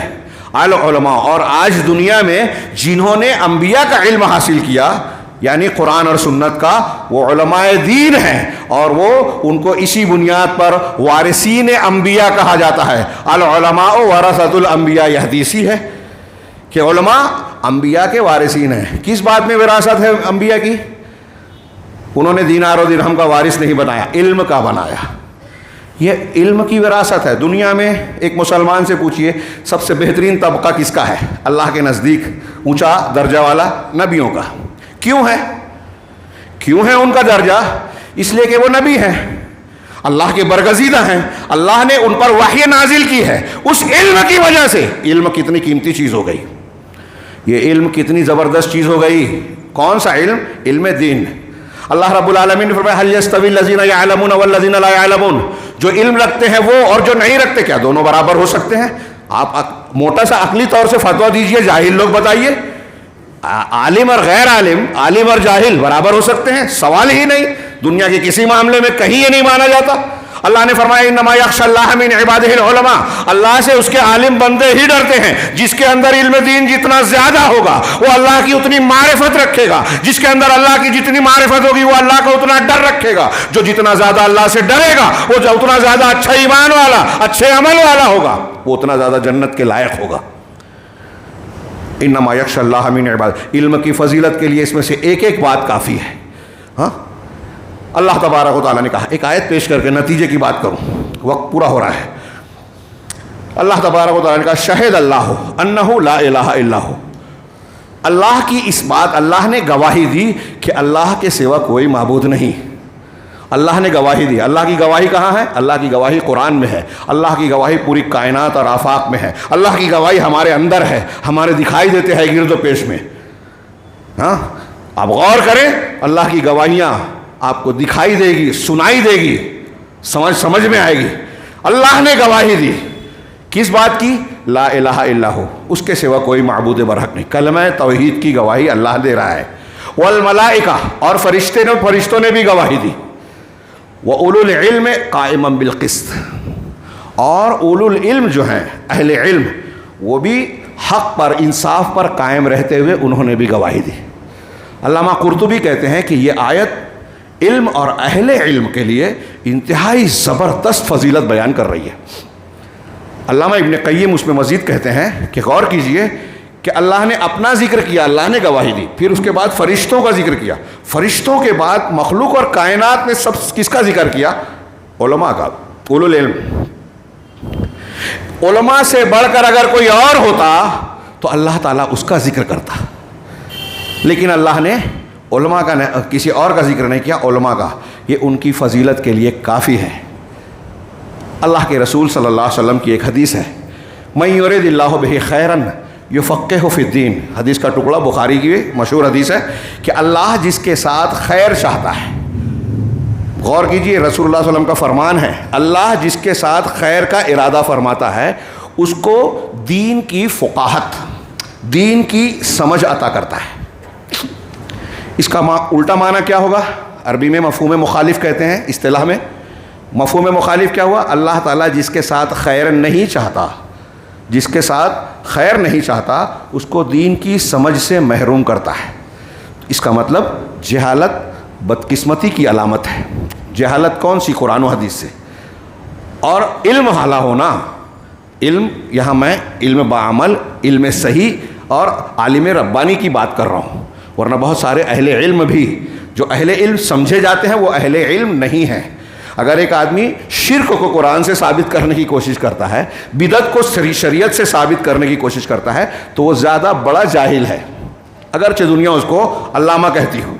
العلماء، اور آج دنیا میں جنہوں نے انبیاء کا علم حاصل کیا یعنی قرآن اور سنت کا، وہ علماء دین ہیں، اور وہ ان کو اسی بنیاد پر وارثین انبیاء کہا جاتا ہے۔ العلماء ورثۃ الانبیاء، یہ حدیثی ہے کہ علماء انبیاء کے وارثین ہیں۔ کس بات میں وراثت ہے انبیاء کی؟ انہوں نے دینار و درہم کا وارث نہیں بنایا، علم کا بنایا۔ یہ علم کی وراثت ہے. دنیا میں ایک مسلمان سے پوچھئے سب سے بہترین طبقہ کس کا ہے؟ اللہ کے نزدیک اونچا درجہ والا نبیوں کا. کیوں ہے؟ کیوں ہے ان کا درجہ؟ اس لیے کہ وہ نبی ہیں، اللہ کے برگزیدہ ہیں، اللہ نے ان پر وحی نازل کی ہے. اس علم کی وجہ سے علم کتنی قیمتی چیز ہو گئی، یہ علم کتنی زبردست چیز ہو گئی. کون سا علم؟ علم دین. اللہ رب العالمین نے فرمایا هل يستوي الذين يعلمون والذين لا يعلمون. جو علم رکھتے ہیں وہ اور جو نہیں رکھتے، کیا دونوں برابر ہو سکتے ہیں؟ آپ موٹا سا عقلی طور سے فتویٰ دیجئے، جاہل لوگ بتائیے، عالم اور غیر عالم، عالم اور جاہل برابر ہو سکتے ہیں؟ سوال ہی نہیں. دنیا کے کسی معاملے میں کہیں یہ نہیں مانا جاتا. اللہ نے فرمایا انما یخشى اللہ من عبادہ العلماء. اللہ سے اس کے عالم بندے ہی ڈرتے ہیں. جس کے اندر علم دین جتنا زیادہ ہوگا وہ اللہ کی اتنی معرفت رکھے گا. جس کے اندر اللہ کی جتنی معرفت ہوگی وہ اللہ کا اتنا ڈر رکھے گا. جو جتنا زیادہ اللہ سے ڈرے گا وہ اتنا زیادہ اچھا ایمان والا، اچھے عمل والا ہوگا، وہ اتنا زیادہ جنت کے لائق ہوگا. انما یخشى اللہ من عبادہ. علم کی فضیلت کے لیے اس میں سے ایک ایک بات کافی ہے. ہاں، اللہ تبارک و تعالیٰ نے کہا، ایک آیت پیش کر کے نتیجے کی بات کروں، وقت پورا ہو رہا ہے. اللہ تبارک و تعالیٰ نے کہا شہد اللہ انہ لا الہ الا ہو. اللہ کی اس بات، اللہ نے گواہی دی کہ اللہ کے سوا کوئی معبود نہیں. اللہ نے گواہی دی. اللہ کی گواہی کہاں ہے؟ اللہ کی گواہی قرآن میں ہے. اللہ کی گواہی پوری کائنات اور آفاق میں ہے. اللہ کی گواہی ہمارے اندر ہے، ہمارے دکھائی دیتے ہیں گرد و پیش میں. ہاں، آپ غور کریں، اللہ کی گواہیاں آپ کو دکھائی دے گی، سنائی دے گی، سمجھ میں آئے گی. اللہ نے گواہی دی کس بات کی؟ لا الہ الا ہو، اس کے سوا کوئی معبود برحق نہیں. کلمہ توحید کی گواہی اللہ دے رہا ہے. والملائکہ، اور فرشتوں نے بھی گواہی دی. وَأُولُو الْعِلْمِ قَائِمًا بِالْقِسْطِ. اور اولو العلم جو ہیں، اہل علم، وہ بھی حق پر، انصاف پر قائم رہتے ہوئے انہوں نے بھی گواہی دی. علامہ قرطبی کہتے ہیں کہ یہ آیت علم اور اہل علم کے لیے انتہائی زبردست فضیلت بیان کر رہی ہے. علامہ ابن قیم اس میں مزید کہتے ہیں کہ غور کیجئے کہ اللہ نے اپنا ذکر کیا، اللہ نے گواہی دی، پھر اس کے بعد فرشتوں کا ذکر کیا، فرشتوں کے بعد مخلوق اور کائنات میں سب کس کا ذکر کیا؟ علماء کا، اولو العلم. علماء سے بڑھ کر اگر کوئی اور ہوتا تو اللہ تعالیٰ اس کا ذکر کرتا، لیکن اللہ نے علماء کا، کسی اور کا ذکر نہیں کیا، علماء کا. یہ ان کی فضیلت کے لیے کافی ہے. اللہ کے رسول صلی اللہ علیہ وسلم کی ایک حدیث ہے، من یرد اللہ بہ خیرا یفقہہ فی الدین. حدیث کا ٹکڑا بخاری کی مشہور حدیث ہے کہ اللہ جس کے ساتھ خیر چاہتا ہے، غور کیجئے، رسول اللہ صلی اللہ علیہ وسلم کا فرمان ہے، اللہ جس کے ساتھ خیر کا ارادہ فرماتا ہے اس کو دین کی فقاہت، دین کی سمجھ عطا کرتا ہے. اس کا الٹا معنی کیا ہوگا؟ عربی میں مفہوم مخالف کہتے ہیں. اصطلاح میں مفہوم مخالف کیا ہوا؟ اللہ تعالیٰ جس کے ساتھ خیر نہیں چاہتا، جس کے ساتھ خیر نہیں چاہتا اس کو دین کی سمجھ سے محروم کرتا ہے. اس کا مطلب جہالت بدقسمتی کی علامت ہے. جہالت کون سی؟ قرآن و حدیث سے. اور علم حالا ہونا، علم یہاں میں علم بعمل، علم صحیح اور عالم ربانی کی بات کر رہا ہوں، ورنہ بہت سارے اہل علم بھی جو اہل علم سمجھے جاتے ہیں وہ اہل علم نہیں ہیں. اگر ایک آدمی شرک کو قرآن سے ثابت کرنے کی کوشش کرتا ہے، بدعت کو شریعت سے ثابت کرنے کی کوشش کرتا ہے، تو وہ زیادہ بڑا جاہل ہے، اگرچہ دنیا اس کو علامہ کہتی ہو،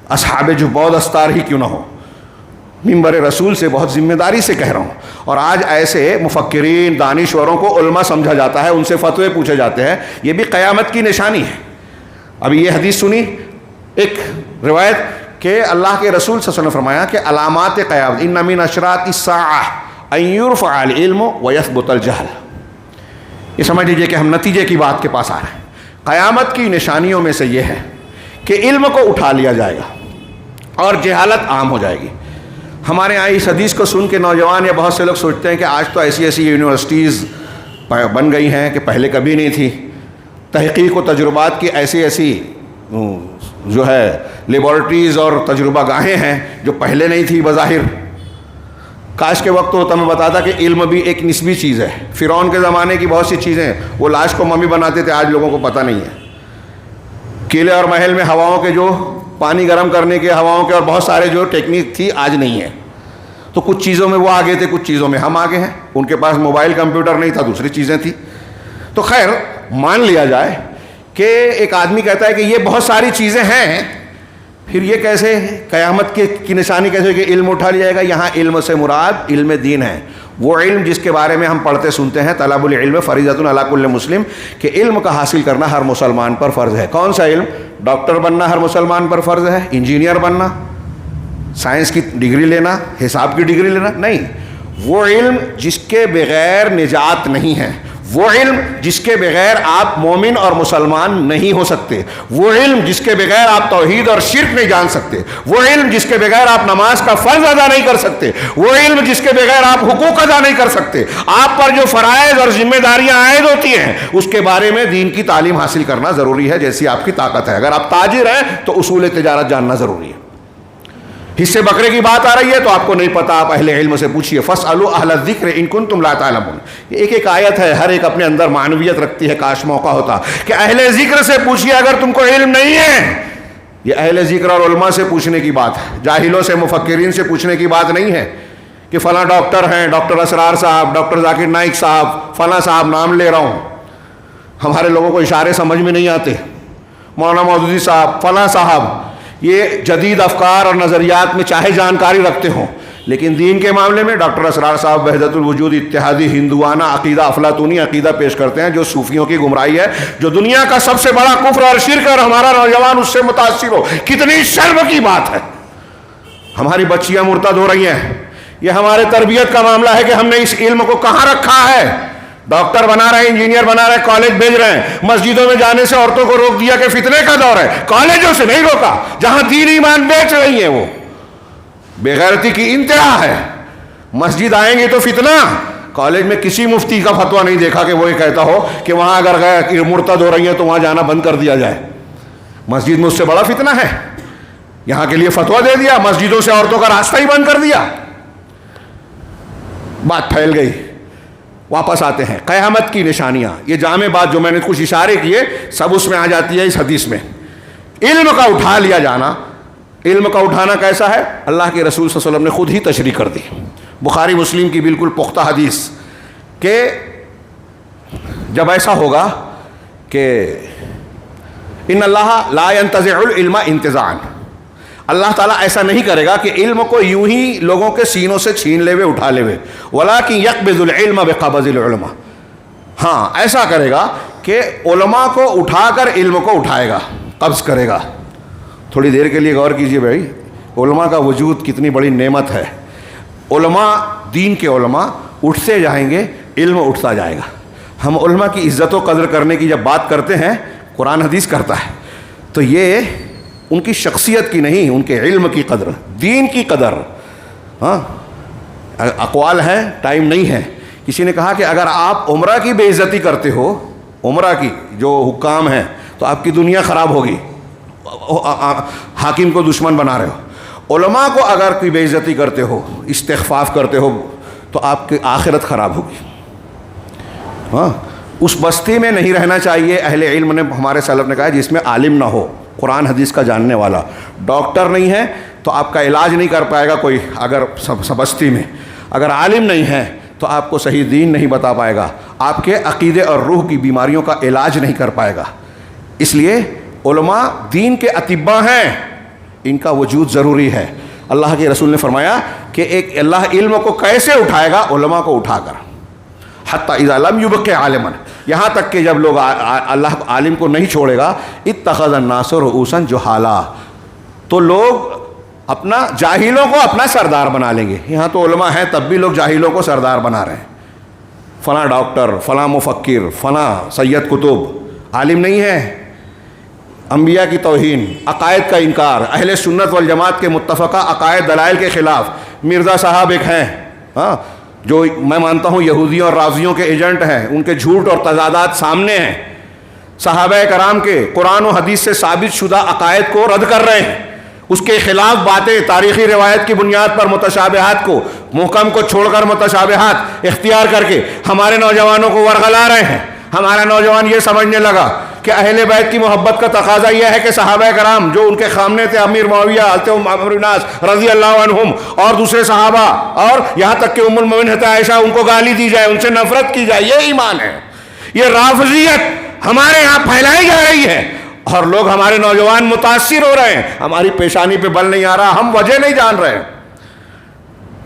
اصحاب جو بہت استار ہی کیوں نہ ہو. منبر رسول سے بہت ذمہ داری سے کہہ رہا ہوں. اور آج ایسے مفکرین، دانشوروں کو علماء سمجھا جاتا ہے، ان سے فتوے پوچھے جاتے ہیں. یہ بھی قیامت کی نشانی ہے. ابھی یہ حدیث سنی، ایک روایت کہ اللہ کے رسول صلی اللہ علیہ وسلم نے فرمایا کہ علامات قیامت، ان من اشراط الساعہ ان یرفع العلم ویثبت الجہل. یہ سمجھ لیجیے کہ ہم نتیجے کی بات کے پاس آ رہے ہیں. قیامت کی نشانیوں میں سے یہ ہے کہ علم کو اٹھا لیا جائے گا اور جہالت عام ہو جائے گی. ہمارے یہاں اس حدیث کو سن کے نوجوان یا بہت سے لوگ سوچتے ہیں کہ آج تو ایسی ایسی یونیورسٹیز بن گئی ہیں کہ پہلے کبھی نہیں تھی. تحقیق و تجربات کی ایسی ایسی جو ہے لیبارٹریز اور تجربہ گاہیں ہیں جو پہلے نہیں تھی بظاہر. کاش کے وقت ہوتا میں بتاتا کہ علم بھی ایک نسبی چیز ہے. فرعون کے زمانے کی بہت سی چیزیں وہ لاش کو ممی بناتے تھے، آج لوگوں کو پتہ نہیں ہے. قلعے اور محل میں ہواؤں کے جو پانی گرم کرنے کے، ہواؤں کے اور بہت سارے جو ٹیکنیک تھی آج نہیں ہے. تو کچھ چیزوں میں وہ آگے تھے, کچھ چیزوں میں ہم آگے ہیں. ان کے پاس موبائل کمپیوٹر نہیں تھا, دوسری چیزیں تھیں. تو خیر مان لیا جائے کہ ایک آدمی کہتا ہے کہ یہ بہت ساری چیزیں ہیں, پھر یہ کیسے قیامت کی نشانی کیسے کہ علم اٹھا لیا جائے گا؟ یہاں علم سے مراد علم دین ہے, وہ علم جس کے بارے میں ہم پڑھتے سنتے ہیں, طلب العلم فریضۃ علی کل مسلم, کہ علم کا حاصل کرنا ہر مسلمان پر فرض ہے. کون سا علم؟ ڈاکٹر بننا ہر مسلمان پر فرض ہے, انجینئر بننا, سائنس کی ڈگری لینا, حساب کی ڈگری لینا نہیں. وہ علم جس کے بغیر نجات نہیں ہے, وہ علم جس کے بغیر آپ مومن اور مسلمان نہیں ہو سکتے, وہ علم جس کے بغیر آپ توحید اور شرک نہیں جان سکتے, وہ علم جس کے بغیر آپ نماز کا فرض ادا نہیں کر سکتے, وہ علم جس کے بغیر آپ حقوق ادا نہیں کر سکتے. آپ پر جو فرائض اور ذمہ داریاں عائد ہوتی ہیں اس کے بارے میں دین کی تعلیم حاصل کرنا ضروری ہے, جیسی آپ کی طاقت ہے. اگر آپ تاجر ہیں تو اصول تجارت جاننا ضروری ہے. حصے بکرے کی بات آ رہی ہے تو آپ کو نہیں پتا, آپ اہل علم سے پوچھیے. فاسألوا اہل الذکر ان کنتم لا تعلمون. ایک ایک آیت ہے, ہر ایک اپنے اندر معنویت رکھتی ہے. کاش موقع ہوتا کہ اہل ذکر سے پوچھیے اگر تم کو علم نہیں ہے. یہ اہل ذکر اور علماء سے پوچھنے کی بات ہے, جاہلوں سے مفکرین سے پوچھنے کی بات نہیں ہے کہ فلاں ڈاکٹر ہیں, ڈاکٹر اسرار صاحب, ڈاکٹر ذاکر نائک صاحب, فلاں صاحب نام لے رہا ہوں. ہمارے لوگوں کو اشارے سمجھ میں نہیں آتے. مولانا مودودی صاحب, فلاں صاحب, یہ جدید افکار اور نظریات میں چاہے جانکاری رکھتے ہوں, لیکن دین کے معاملے میں ڈاکٹر اسرار صاحب وحدت الوجود اتحادی ہندوانہ عقیدہ افلاطونی عقیدہ پیش کرتے ہیں, جو صوفیوں کی گمراہی ہے, جو دنیا کا سب سے بڑا کفر اور شرک ہے, اور ہمارا نوجوان اس سے متاثر ہو. کتنی شرم کی بات ہے. ہماری بچیاں مرتد ہو رہی ہیں. یہ ہمارے تربیت کا معاملہ ہے کہ ہم نے اس علم کو کہاں رکھا ہے. ڈاکٹر بنا رہے ہیں, انجینئر بنا رہے ہیں, کالج بھیج رہے ہیں. مسجدوں میں جانے سے عورتوں کو روک دیا کہ فتنے کا دور ہے. کالجوں سے نہیں روکا, جہاں دین ایمان بیچ رہی ہیں وہ. بے غیرتی کی انتہا ہے. مسجد آئیں گے تو فتنہ. کالج میں کسی مفتی کا فتویٰ نہیں دیکھا کہ وہ یہ کہتا ہو کہ وہاں اگر گئے مرتد ہو رہی ہیں تو وہاں جانا بند کر دیا جائے. مسجد میں اس سے بڑا فتنہ ہے. یہاں کے لیے فتویٰ دے دیا, مسجدوں سے عورتوں کا راستہ ہی بند کر دیا. بات پھیل گئی. واپس آتے ہیں. قیامت کی نشانیاں, یہ جامع بات جو میں نے کچھ اشارے کیے سب اس میں آ جاتی ہے اس حدیث میں. علم کا اٹھا لیا جانا. علم کا اٹھانا کیسا ہے؟ اللہ کے رسول صلی اللہ علیہ وسلم نے خود ہی تشریح کر دی. بخاری مسلم کی بالکل پختہ حدیث کہ جب ایسا ہوگا کہ ان اللہ لا ينتزع العلم انتزاعا, اللہ تعالیٰ ایسا نہیں کرے گا کہ علم کو یوں ہی لوگوں کے سینوں سے چھین لے ہوئے اٹھا لے ہوئے, ولکن یقبض العلم بقبض العلماء. ہاں ایسا کرے گا کہ علماء کو اٹھا کر علم کو اٹھائے گا, قبض کرے گا. تھوڑی دیر کے لیے غور کیجئے بھائی, علماء کا وجود کتنی بڑی نعمت ہے. علماء, دین کے علماء اٹھتے جائیں گے, علم اٹھتا جائے گا. ہم علماء کی عزت و قدر کرنے کی جب بات کرتے ہیں, قرآن حدیث کرتا ہے, تو یہ ان کی شخصیت کی نہیں, ان کے علم کی قدر, دین کی قدر. ہاں اقوال ہیں, ٹائم نہیں ہے. کسی نے کہا کہ اگر آپ عمرہ کی بے عزتی کرتے ہو, عمرہ کی جو حکام ہیں, تو آپ کی دنیا خراب ہوگی. حاکم کو دشمن بنا رہے ہو. علماء کو اگر کوئی بے عزتی کرتے ہو, استخفاف کرتے ہو, تو آپ کی آخرت خراب ہوگی. ہاں اس بستی میں نہیں رہنا چاہیے. اہل علم نے, ہمارے سلف نے کہا جس میں عالم نہ ہو, قرآن حدیث کا جاننے والا. ڈاکٹر نہیں ہے تو آپ کا علاج نہیں کر پائے گا کوئی, اگر بستی میں اگر عالم نہیں ہے تو آپ کو صحیح دین نہیں بتا پائے گا, آپ کے عقیدے اور روح کی بیماریوں کا علاج نہیں کر پائے گا. اس لیے علماء دین کے اطباء ہیں, ان کا وجود ضروری ہے. اللہ کے رسول نے فرمایا کہ ایک اللہ علم کو کیسے اٹھائے گا؟ علماء کو اٹھا کر. حتی اذا لم یبق عالما, یہاں تک کہ جب لوگ اللہ عالم کو نہیں چھوڑے گا, اتخذ الناس رؤوسا جہالا, تو لوگ اپنا جاہلوں کو اپنا سردار بنا لیں گے. یہاں تو علماء ہیں تب بھی لوگ جاہلوں کو سردار بنا رہے ہیں. فلاں ڈاکٹر, فلاں مفکر, فلاں سید قطب, عالم نہیں ہے. انبیاء کی توہین, عقائد کا انکار, اہل سنت والجماعت کے متفقہ عقائد دلائل کے خلاف. مرزا صاحب ایک ہیں, ہاں, جو میں مانتا ہوں یہودیوں اور رافضیوں کے ایجنٹ ہیں. ان کے جھوٹ اور تضادات سامنے ہیں. صحابہ کرام کے قرآن و حدیث سے ثابت شدہ عقائد کو رد کر رہے ہیں, اس کے خلاف باتیں تاریخی روایت کی بنیاد پر متشابہات کو, محکم کو چھوڑ کر متشابہات اختیار کر کے ہمارے نوجوانوں کو ورغلا رہے ہیں. ہمارا نوجوان یہ سمجھنے لگا کہ اہل بیت کی محبت کا تقاضا یہ ہے کہ صحابہ کرام جو ان کے خامنے تھے، امیر معاویہ، حضرت عمرو بن العاص رضی اللہ عنہم اور دوسرے صحابہ، اور یہاں تک کہ ام المؤمنین حضرت عائشہ، ان کو گالی دی جائے، ان سے نفرت کی جائے، یہ ایمان ہے۔ یہ رافضیت ہمارے یہاں پھیلائی جا رہی ہے اور لوگ، ہمارے نوجوان متاثر ہو رہے ہیں، ہماری پیشانی پہ بل نہیں آ رہا، ہم وجہ نہیں جان رہے ہیں،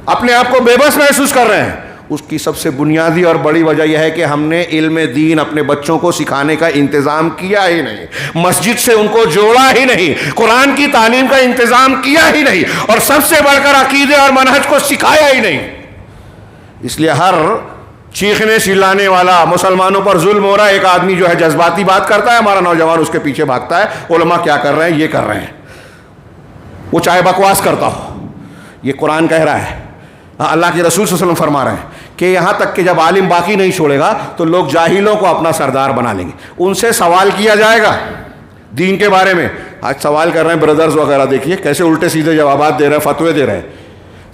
اپنے آپ کو بے بس محسوس کر رہے ہیں۔ اس کی سب سے بنیادی اور بڑی وجہ یہ ہے کہ ہم نے علم دین اپنے بچوں کو سکھانے کا انتظام کیا ہی نہیں، مسجد سے ان کو جوڑا ہی نہیں، قرآن کی تعلیم کا انتظام کیا ہی نہیں، اور سب سے بڑھ کر عقیدے اور منہج کو سکھایا ہی نہیں۔ اس لیے ہر چیخنے چلانے والا، مسلمانوں پر ظلم ہو رہا ہے، ایک آدمی جو ہے جذباتی بات کرتا ہے، ہمارا نوجوان اس کے پیچھے بھاگتا ہے، علماء کیا کر رہے ہیں، یہ کر رہے ہیں، وہ چاہے بکواس کرتا ہو۔ یہ قرآن کہہ رہا ہے، اللہ کے رسول صلی اللہ علیہ وسلم فرما رہے ہیں کہ یہاں تک کہ جب عالم باقی نہیں چھوڑے گا تو لوگ جاہلوں کو اپنا سردار بنا لیں گے، ان سے سوال کیا جائے گا دین کے بارے میں۔ آج سوال کر رہے ہیں بردرز وغیرہ، دیکھیے کیسے الٹے سیدھے جوابات دے رہے ہیں، فتوے دے رہے ہیں۔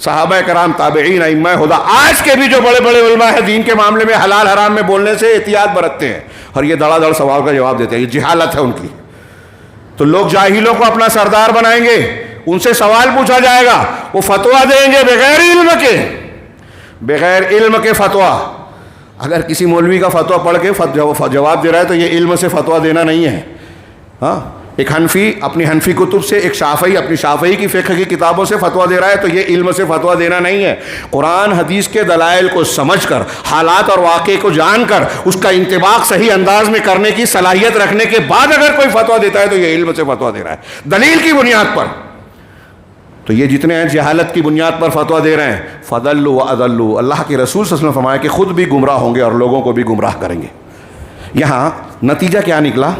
صحابہ کرام، تابعین، ائمہ ہدی، آج کے بھی جو بڑے بڑے علماء ہیں، دین کے معاملے میں حلال حرام میں بولنے سے احتیاط برتتے ہیں، اور یہ دڑا دڑ سوال کا جواب دیتے ہیں، یہ جہالت ہے ان کی۔ تو لوگ جاہلوں کو اپنا سردار بنائیں گے، ان سے سوال پوچھا جائے گا، وہ فتویٰ دیں گے بغیر علم کے، بغیر علم کے فتویٰ۔ اگر کسی مولوی کا فتویٰ پڑھ کے جواب دے رہا ہے تو یہ علم سے فتویٰ دینا نہیں ہے۔ ہاں، ایک حنفی اپنی حنفی کتب سے، ایک شافعی اپنی شافعی کی فقہ کی کتابوں سے فتویٰ دے رہا ہے تو یہ علم سے فتویٰ دینا نہیں ہے۔ قرآن حدیث کے دلائل کو سمجھ کر، حالات اور واقعے کو جان کر، اس کا انطباق صحیح انداز میں کرنے کی صلاحیت رکھنے کے بعد اگر کوئی فتویٰ دیتا ہے تو یہ علم سے فتویٰ دے رہا ہے، دلیل کی بنیاد پر۔ تو یہ جتنے ہیں جہالت کی بنیاد پر فتویٰ دے رہے ہیں، فضلوا واضلوا، اللہ کے رسول صلی اللہ علیہ وسلم فرمایا کہ خود بھی گمراہ ہوں گے اور لوگوں کو بھی گمراہ کریں گے۔ یہاں نتیجہ کیا نکلا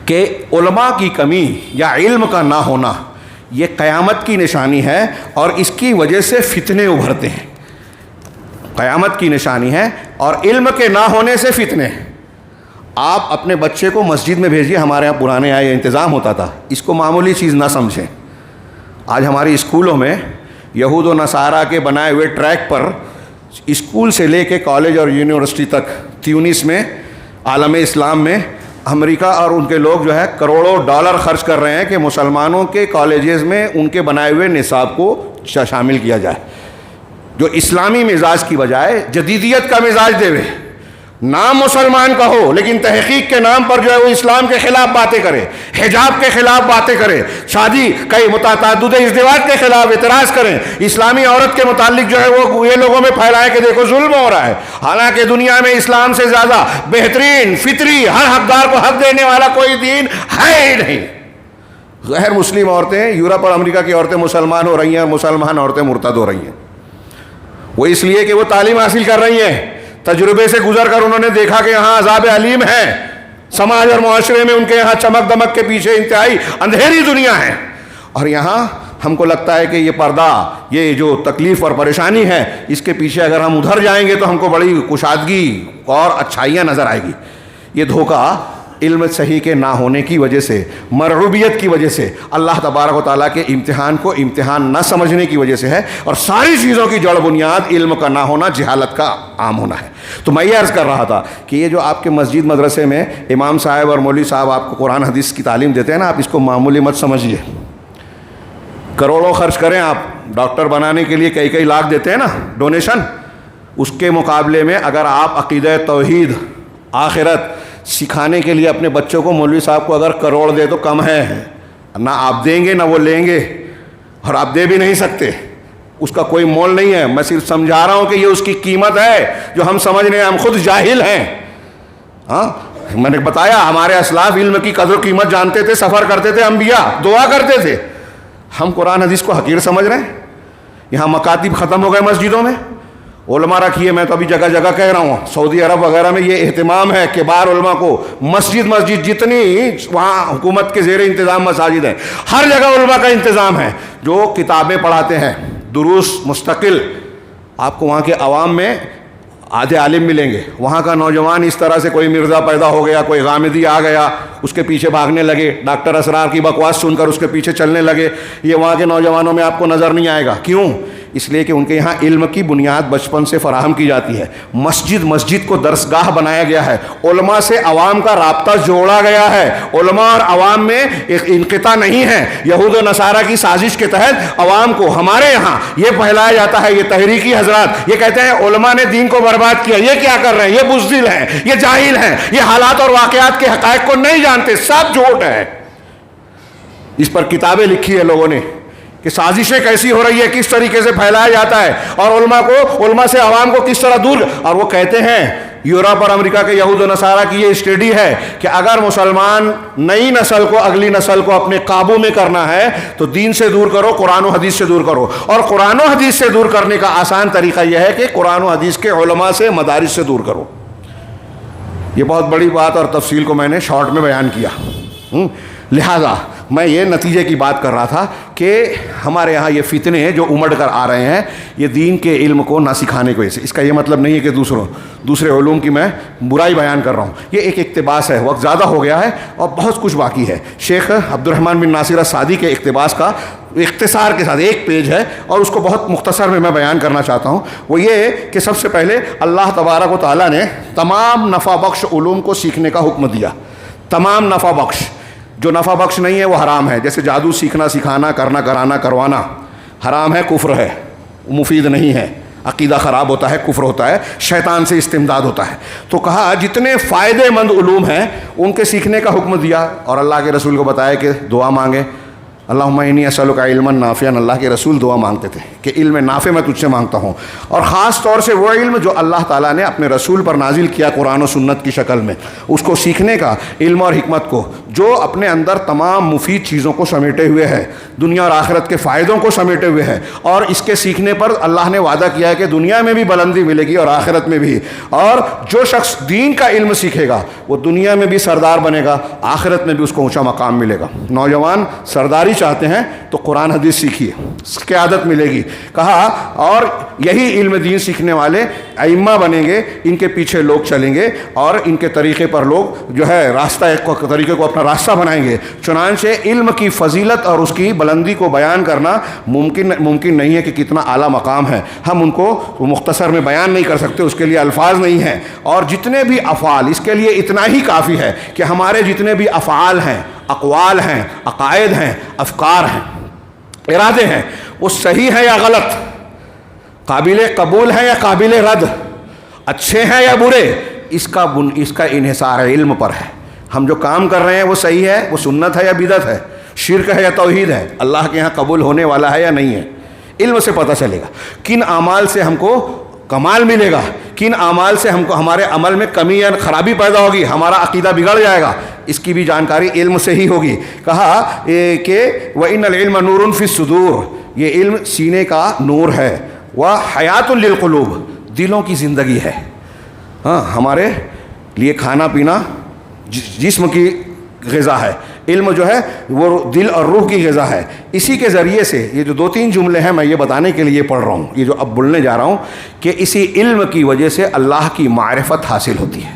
کہ علماء کی کمی یا علم کا نہ ہونا یہ قیامت کی نشانی ہے، اور اس کی وجہ سے فتنے ابھرتے ہیں۔ قیامت کی نشانی ہے اور علم کے نہ ہونے سے فتنے۔ آپ اپنے بچے کو مسجد میں بھیجیے، ہمارے یہاں پرانے یہاں یہ انتظام ہوتا تھا، اس کو معمولی چیز نہ سمجھیں۔ آج ہماری اسکولوں میں یہود و نصارہ کے بنائے ہوئے ٹریک پر اسکول سے لے کے کالج اور یونیورسٹی تک، تیونس میں، عالم اسلام میں، امریکہ اور ان کے لوگ جو ہے کروڑوں ڈالر خرچ کر رہے ہیں کہ مسلمانوں کے کالجز میں ان کے بنائے ہوئے نصاب کو شامل کیا جائے، جو اسلامی مزاج کی بجائے جدیدیت کا مزاج دے ہوئے، نام مسلمان کا ہو لیکن تحقیق کے نام پر جو ہے وہ اسلام کے خلاف باتیں کرے، حجاب کے خلاف باتیں کرے، شادی کئی متعدد ازدواج کے خلاف اعتراض کریں، اسلامی عورت کے متعلق جو ہے وہ یہ لوگوں میں پھیلائے کہ دیکھو ظلم ہو رہا ہے، حالانکہ دنیا میں اسلام سے زیادہ بہترین، فطری، ہر حقدار کو حق دینے والا کوئی دین ہے ہی نہیں۔ غیر مسلم عورتیں، یورپ اور امریکہ کی عورتیں مسلمان ہو رہی ہیں، مسلمان عورتیں مرتد ہو رہی ہیں۔ وہ اس لیے کہ وہ تعلیم حاصل کر رہی ہیں، تجربے سے گزر کر انہوں نے دیکھا کہ یہاں عذاب علیم ہے، سماج اور معاشرے میں ان کے یہاں چمک دمک کے پیچھے انتہائی اندھیری دنیا ہے، اور یہاں ہم کو لگتا ہے کہ یہ پردہ، یہ جو تکلیف اور پریشانی ہے، اس کے پیچھے اگر ہم ادھر جائیں گے تو ہم کو بڑی کشادگی اور اچھائیاں نظر آئے گی۔ یہ دھوکہ علم صحیح کے نہ ہونے کی وجہ سے، مرعوبیت کی وجہ سے، اللہ تبارک و تعالیٰ کے امتحان کو امتحان نہ سمجھنے کی وجہ سے ہے، اور ساری چیزوں کی جڑ بنیاد علم کا نہ ہونا، جہالت کا عام ہونا ہے۔ تو میں یہ عرض کر رہا تھا کہ یہ جو آپ کے مسجد مدرسے میں امام صاحب اور مولوی صاحب آپ کو قرآن حدیث کی تعلیم دیتے ہیں نا، آپ اس کو معمولی مت سمجھیے۔ کروڑوں خرچ کریں آپ، ڈاکٹر بنانے کے لیے کئی لاکھ دیتے ہیں نا ڈونیشن، اس کے مقابلے میں اگر آپ عقیدہ توحید، آخرت سکھانے کے لیے اپنے بچوں کو، مولوی صاحب کو اگر کروڑ دے تو کم ہے، نہ آپ دیں گے نہ وہ لیں گے، اور آپ دے بھی نہیں سکتے، اس کا کوئی مول نہیں ہے۔ میں صرف سمجھا رہا ہوں کہ یہ اس کی قیمت ہے جو ہم سمجھ رہے ہیں، ہم خود جاہل ہیں۔ ہاں، میں نے بتایا ہمارے اسلاف علم کی قدر و قیمت جانتے تھے، سفر کرتے تھے، انبیاء دعا کرتے تھے، ہم قرآن حدیث کو حقیر سمجھ رہے ہیں۔ یہاں مکاتب ختم ہو گئے مسجدوں میں، علماء رکھیے، میں تو ابھی جگہ جگہ کہہ رہا ہوں، سعودی عرب وغیرہ میں یہ اہتمام ہے کہ بار علماء کو مسجد جتنی وہاں حکومت کے زیر انتظام مساجد ہیں، ہر جگہ علماء کا انتظام ہے جو کتابیں پڑھاتے ہیں، دروس مستقل۔ آپ کو وہاں کے عوام میں آدھے عالم ملیں گے، وہاں کا نوجوان اس طرح سے کوئی مرزا پیدا ہو گیا، کوئی غامدی آ گیا، اس کے پیچھے بھاگنے لگے، ڈاکٹر اسرار کی بکواس سن کر اس کے پیچھے چلنے لگے، یہ وہاں کے نوجوانوں میں آپ کو نظر نہیں آئے گا۔ کیوں؟ اس لیے کہ ان کے یہاں علم کی بنیاد بچپن سے فراہم کی جاتی ہے. مسجد کو درسگاہ بنایا گیا ہے. علماء سے عوام کا رابطہ جوڑا گیا ہے. علماء اور عوام میں ایک انقطاع نہیں ہے. یہود و نصارہ کی سازش کے تحت عوام کو ہمارے یہاں یہ پھیلایا جاتا ہے. یہ تحریکی حضرات یہ کہتے ہیں علماء نے دین کو برباد کیا. یہ کیا کر رہے ہیں؟ یہ بزدل ہیں, یہ جاہل ہیں, یہ حالات اور واقعات کے حقائق کو نہیں جانتے. سب جھوٹ ہے. اس پر کتابیں لکھی ہے لوگوں نے کہ سازشیں کیسی ہو رہی ہے, کس طریقے سے پھیلایا جاتا ہے, اور علماء سے عوام کو کس طرح دور. اور وہ کہتے ہیں یورپ اور امریکہ کے یہود و نصارہ کی یہ اسٹڈی ہے کہ اگر مسلمان نئی نسل کو, اگلی نسل کو اپنے قابو میں کرنا ہے تو دین سے دور کرو, قرآن و حدیث سے دور کرو. اور قرآن و حدیث سے دور کرنے کا آسان طریقہ یہ ہے کہ قرآن و حدیث کے علماء سے, مدارس سے دور کرو. یہ بہت بڑی بات اور تفصیل کو میں نے شارٹ میں بیان کیا. لہذا میں یہ نتیجے کی بات کر رہا تھا کہ ہمارے یہاں یہ فتنے جو امڑ کر آ رہے ہیں یہ دین کے علم کو نہ سکھانے کی وجہ سے. اس کا یہ مطلب نہیں ہے کہ دوسرے علوم کی میں برائی بیان کر رہا ہوں. یہ ایک اقتباس ہے, وقت زیادہ ہو گیا ہے اور بہت کچھ باقی ہے. شیخ عبد الرحمن بن ناصر السعدی کے اقتباس کا اختصار کے ساتھ ایک پیج ہے اور اس کو بہت مختصر میں بیان کرنا چاہتا ہوں. وہ یہ کہ سب سے پہلے اللہ تبارک و تعالیٰ نے تمام نفع بخش علوم کو سیکھنے کا حکم دیا. تمام نفع بخش, جو نفع بخش نہیں ہے وہ حرام ہے. جیسے جادو سیکھنا, سکھانا, کرنا, کرانا, کروانا حرام ہے, کفر ہے, مفید نہیں ہے, عقیدہ خراب ہوتا ہے, کفر ہوتا ہے, شیطان سے استمداد ہوتا ہے. تو کہا جتنے فائدے مند علوم ہیں ان کے سیکھنے کا حکم دیا. اور اللہ کے رسول کو بتایا کہ دعا مانگے, اللہم انی اسألک علما نافعا. اللہ کے رسول دعا مانگتے تھے کہ علم نافع میں تجھ سے مانگتا ہوں, اور خاص طور سے وہ علم جو اللہ تعالیٰ نے اپنے رسول پر نازل کیا قرآن و سنت کی شکل میں, اس کو سیکھنے کا علم اور حکمت کو, جو اپنے اندر تمام مفید چیزوں کو سمیٹے ہوئے ہے, دنیا اور آخرت کے فائدوں کو سمیٹے ہوئے ہے. اور اس کے سیکھنے پر اللہ نے وعدہ کیا ہے کہ دنیا میں بھی بلندی ملے گی اور آخرت میں بھی. اور جو شخص دین کا علم سیکھے گا وہ دنیا میں بھی سردار بنے گا, آخرت میں بھی اس کو اونچا مقام ملے گا. نوجوان سرداری چاہتے ہیں تو قرآن حدیث سیکھیے, اس کی عادت ملے گی. کہا اور یہی علم دین سیکھنے والے ائمہ بنیں گے, ان کے پیچھے لوگ چلیں گے اور ان کے طریقے پر لوگ جو ہے طریقے کو اپنا راستہ بنائیں گے. چنانچہ علم کی فضیلت اور اس کی بلندی کو بیان کرنا ممکن نہیں ہے کہ کتنا اعلیٰ مقام ہے. ہم ان کو مختصر میں بیان نہیں کر سکتے, اس کے لیے الفاظ نہیں ہیں. اور جتنے بھی افعال, اس کے لیے اتنا ہی کافی ہے کہ ہمارے جتنے بھی افعال ہیں, اقوال ہیں, عقائد ہیں, افکار ہیں, ارادے ہیں, وہ صحیح ہیں یا غلط, قابل قبول ہیں یا قابل رد, اچھے ہیں یا برے, اس کا انحصار علم پر ہے. ہم جو کام کر رہے ہیں وہ صحیح ہے, وہ سنت ہے یا بدعت ہے, شرک ہے یا توحید ہے, اللہ کے یہاں قبول ہونے والا ہے یا نہیں ہے. علم سے پتہ چلے گا کن اعمال سے ہم کو کمال ملے گا, کن اعمال سے ہم کو ہمارے عمل میں کمی یا خرابی پیدا ہوگی, ہمارا عقیدہ بگڑ جائے گا. اس کی بھی جانکاری علم سے ہی ہوگی. کہا کہ وَإِنَّ الْعِلْمَ نُورٌ فِي الصُّدُورِ, یہ علم سینے کا نور ہے. وَحَيَاةٌ لِلْقُلُوبِ, دلوں کی زندگی ہے. ہاں, ہمارے لیے کھانا پینا جسم کی غذا ہے, علم جو ہے وہ دل اور روح کی غذا ہے. اسی کے ذریعے سے یہ جو 2-3 جملے ہیں میں یہ بتانے کے لیے پڑھ رہا ہوں, یہ جو اب بولنے جا رہا ہوں, کہ اسی علم کی وجہ سے اللہ کی معرفت حاصل ہوتی ہے.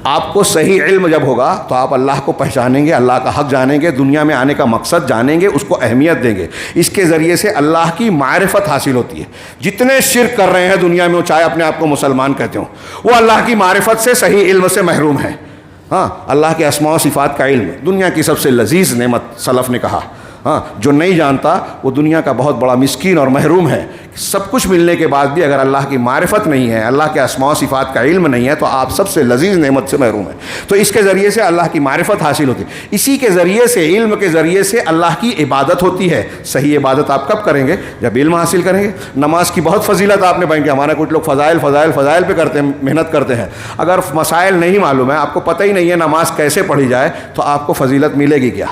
آپ کو صحیح علم جب ہوگا تو آپ اللہ کو پہچانیں گے, اللہ کا حق جانیں گے, دنیا میں آنے کا مقصد جانیں گے, اس کو اہمیت دیں گے. اس کے ذریعے سے اللہ کی معرفت حاصل ہوتی ہے. جتنے شرک کر رہے ہیں دنیا میں, وہ چاہے اپنے آپ کو مسلمان کہتے ہوں, وہ اللہ کی معرفت سے, صحیح علم سے محروم ہیں. ہاں, اللہ کے اسماء و صفات کا علم دنیا کی سب سے لذیذ نعمت, سلف نے کہا. ہاں, جو نہیں جانتا وہ دنیا کا بہت بڑا مسکین اور محروم ہے. سب کچھ ملنے کے بعد بھی اگر اللہ کی معرفت نہیں ہے, اللہ کے اسماء و صفات کا علم نہیں ہے, تو آپ سب سے لذیذ نعمت سے محروم ہیں. تو اس کے ذریعے سے اللہ کی معرفت حاصل ہوتی ہے. اسی کے ذریعے سے, علم کے ذریعے سے اللہ کی عبادت ہوتی ہے. صحیح عبادت آپ کب کریں گے؟ جب علم حاصل کریں گے. نماز کی بہت فضیلت آپ نے بیان کی. ہمارے کچھ لوگ فضائل پہ کرتے ہیں, محنت کرتے ہیں. اگر مسائل نہیں معلوم ہے, آپ کو پتہ ہی نہیں ہے نماز کیسے پڑھی جائے, تو آپ کو فضیلت ملے گی کیا؟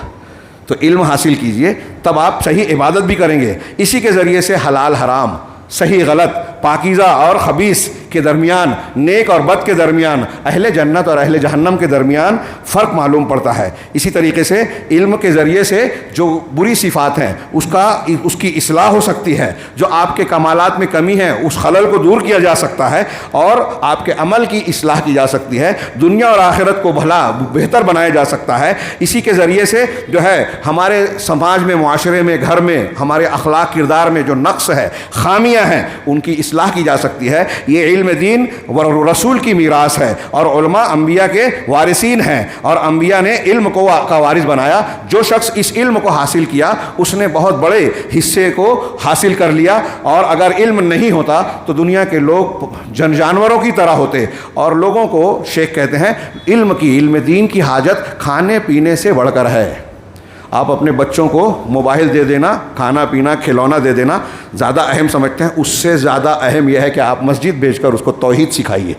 تو علم حاصل کیجئے, تب آپ صحیح عبادت بھی کریں گے. اسی کے ذریعے سے حلال حرام, صحیح غلط, پاکیزہ اور خبیث کے درمیان، نیک اور بد کے درمیان، اہل جنت اور اہل جہنم کے درمیان فرق معلوم پڑتا ہے۔ اسی طریقے سے علم کے ذریعے سے جو بری صفات ہیں اس کی اصلاح ہو سکتی ہے، جو آپ کے کمالات میں کمی ہے اس خلل کو دور کیا جا سکتا ہے، اور آپ کے عمل کی اصلاح کی جا سکتی ہے، دنیا اور آخرت کو بھلا بہتر بنایا جا سکتا ہے۔ اسی کے ذریعے سے جو ہے ہمارے سماج میں، معاشرے میں، گھر میں، ہمارے اخلاق کردار میں جو نقص ہے، خامیاں ہیں، ان کی اصلاح کی جا سکتی ہے۔ یہ علم دین رسول کی میراث ہے، اور علماء انبیاء کے وارثین ہیں، اور انبیاء نے علم کو کا وارث بنایا۔ جو شخص اس علم کو حاصل کیا اس نے بہت بڑے حصے کو حاصل کر لیا، اور اگر علم نہیں ہوتا تو دنیا کے لوگ جانوروں کی طرح ہوتے۔ اور لوگوں کو شیخ کہتے ہیں علم دین کی حاجت کھانے پینے سے بڑھ کر ہے۔ آپ اپنے بچوں کو موبائل دے دینا، کھانا پینا، کھلونا دے دینا زیادہ اہم سمجھتے ہیں، اس سے زیادہ اہم یہ ہے کہ آپ مسجد بھیج کر اس کو توحید سکھائیے،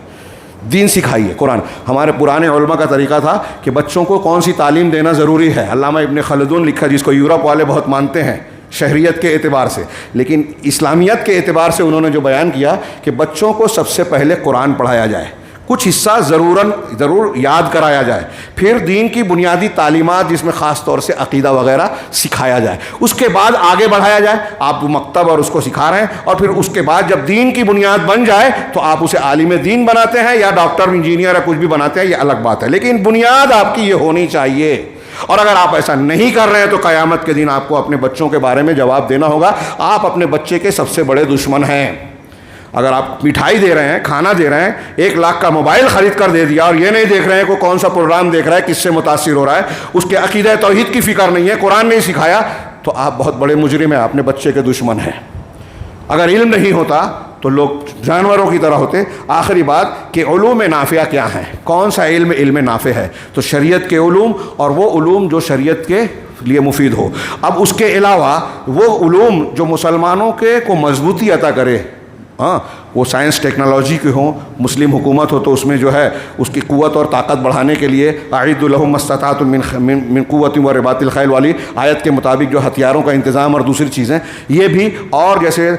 دین سکھائیے، قرآن۔ ہمارے پرانے علماء کا طریقہ تھا کہ بچوں کو کون سی تعلیم دینا ضروری ہے۔ علامہ ابن خلدون لکھا، جس کو یورپ والے بہت مانتے ہیں شہریت کے اعتبار سے، لیکن اسلامیت کے اعتبار سے انہوں نے جو بیان کیا کہ بچوں کو سب سے پہلے قرآن پڑھایا جائے، کچھ حصہ ضرور یاد کرایا جائے، پھر دین کی بنیادی تعلیمات جس میں خاص طور سے عقیدہ وغیرہ سکھایا جائے، اس کے بعد آگے بڑھایا جائے۔ آپ مکتب اور اس کو سکھا رہے ہیں، اور پھر اس کے بعد جب دین کی بنیاد بن جائے تو آپ اسے عالم دین بناتے ہیں یا ڈاکٹر، انجینئر یا کچھ بھی بناتے ہیں، یہ الگ بات ہے، لیکن بنیاد آپ کی یہ ہونی چاہیے۔ اور اگر آپ ایسا نہیں کر رہے ہیں تو قیامت کے دن آپ کو اپنے بچوں کے بارے میں جواب دینا ہوگا۔ آپ اپنے بچے کے سب سے بڑے دشمن ہیں۔ اگر آپ مٹھائی دے رہے ہیں، کھانا دے رہے ہیں، 1 لاکھ کا موبائل خرید کر دے دیا، اور یہ نہیں دیکھ رہے ہیں کہ کون سا پروگرام دیکھ رہا ہے، کس سے متاثر ہو رہا ہے، اس کے عقیدہ توحید کی فکر نہیں ہے، قرآن نہیں سکھایا، تو آپ بہت بڑے مجرم ہیں، اپنے بچے کے دشمن ہیں۔ اگر علم نہیں ہوتا تو لوگ جانوروں کی طرح ہوتے۔ آخری بات کہ علوم نافعہ کیا ہیں، کون سا علم نافع ہے؟ تو شریعت کے علوم، اور وہ علوم جو شریعت کے لیے مفید ہو۔ اب اس کے علاوہ وہ علوم جو مسلمانوں کو مضبوطی عطا کرے، ہاں، وہ سائنس ٹیکنالوجی کے ہوں، مسلم حکومت ہو تو اس میں جو ہے اس کی قوت اور طاقت بڑھانے کے لیے اعدوا لهم ما استطعتم من قوت و رباط الخیل والی آیت کے مطابق جو ہتھیاروں کا انتظام اور دوسری چیزیں، یہ بھی، اور جیسے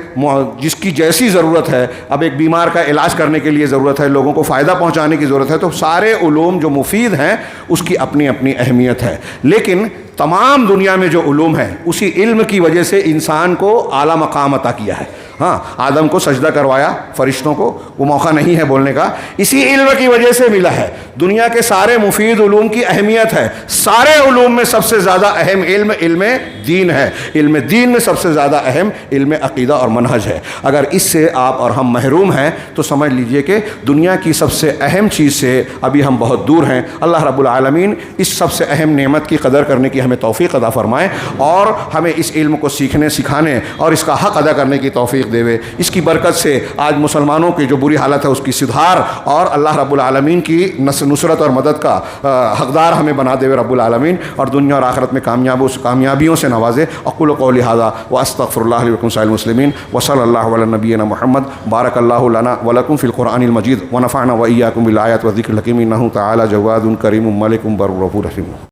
جس کی جیسی ضرورت ہے، اب ایک بیمار کا علاج کرنے کے لیے ضرورت ہے، لوگوں کو فائدہ پہنچانے کی ضرورت ہے، تو سارے علوم جو مفید ہیں اس کی اپنی اپنی اہمیت ہے۔ لیکن تمام دنیا میں جو علوم ہیں، اسی علم کی وجہ سے انسان کو اعلیٰ مقام عطا کیا ہے۔ ہاں، آدم کو سجدہ کروایا، فرشتوں کو وہ موقع نہیں ہے بولنے کا، اسی علم کی وجہ سے ملا ہے۔ دنیا کے سارے مفید علوم کی اہمیت ہے، سارے علوم میں سب سے زیادہ اہم علم دین ہے، علم دین میں سب سے زیادہ اہم علم عقیدہ اور منہج ہے۔ اگر اس سے آپ اور ہم محروم ہیں تو سمجھ لیجئے کہ دنیا کی سب سے اہم چیز سے ابھی ہم بہت دور ہیں۔ اللہ رب العالمین اس سب سے اہم نعمت کی قدر کرنے کی ہمیں توفیق عطا فرمائے، اور ہمیں اس علم کو سیکھنے، سکھانے اور اس کا حق ادا کرنے کی توفیق دے۔ اس کی برکت سے آج مسلمانوں کی جو بری حالت ہے اس کی سدھار، اور اللہ رب العالمین کی نصرت اور مدد کا حقدار ہمیں بنا دے رب العالمین، اور دنیا اور آخرت میں کامیابیوں سے نوازے۔ اقول قولی ھذا واستغفر اللہ لی ولکم سائر المسلمین، وصلی اللہ علی نبینا محمد۔ بارک اللہ لنا ولکم فی القرآن المجید، ونفعنا وإیاکم بالآیات والذکر الحکیم، انہ تعالی جواد کریم ملک بر غفور رحیم۔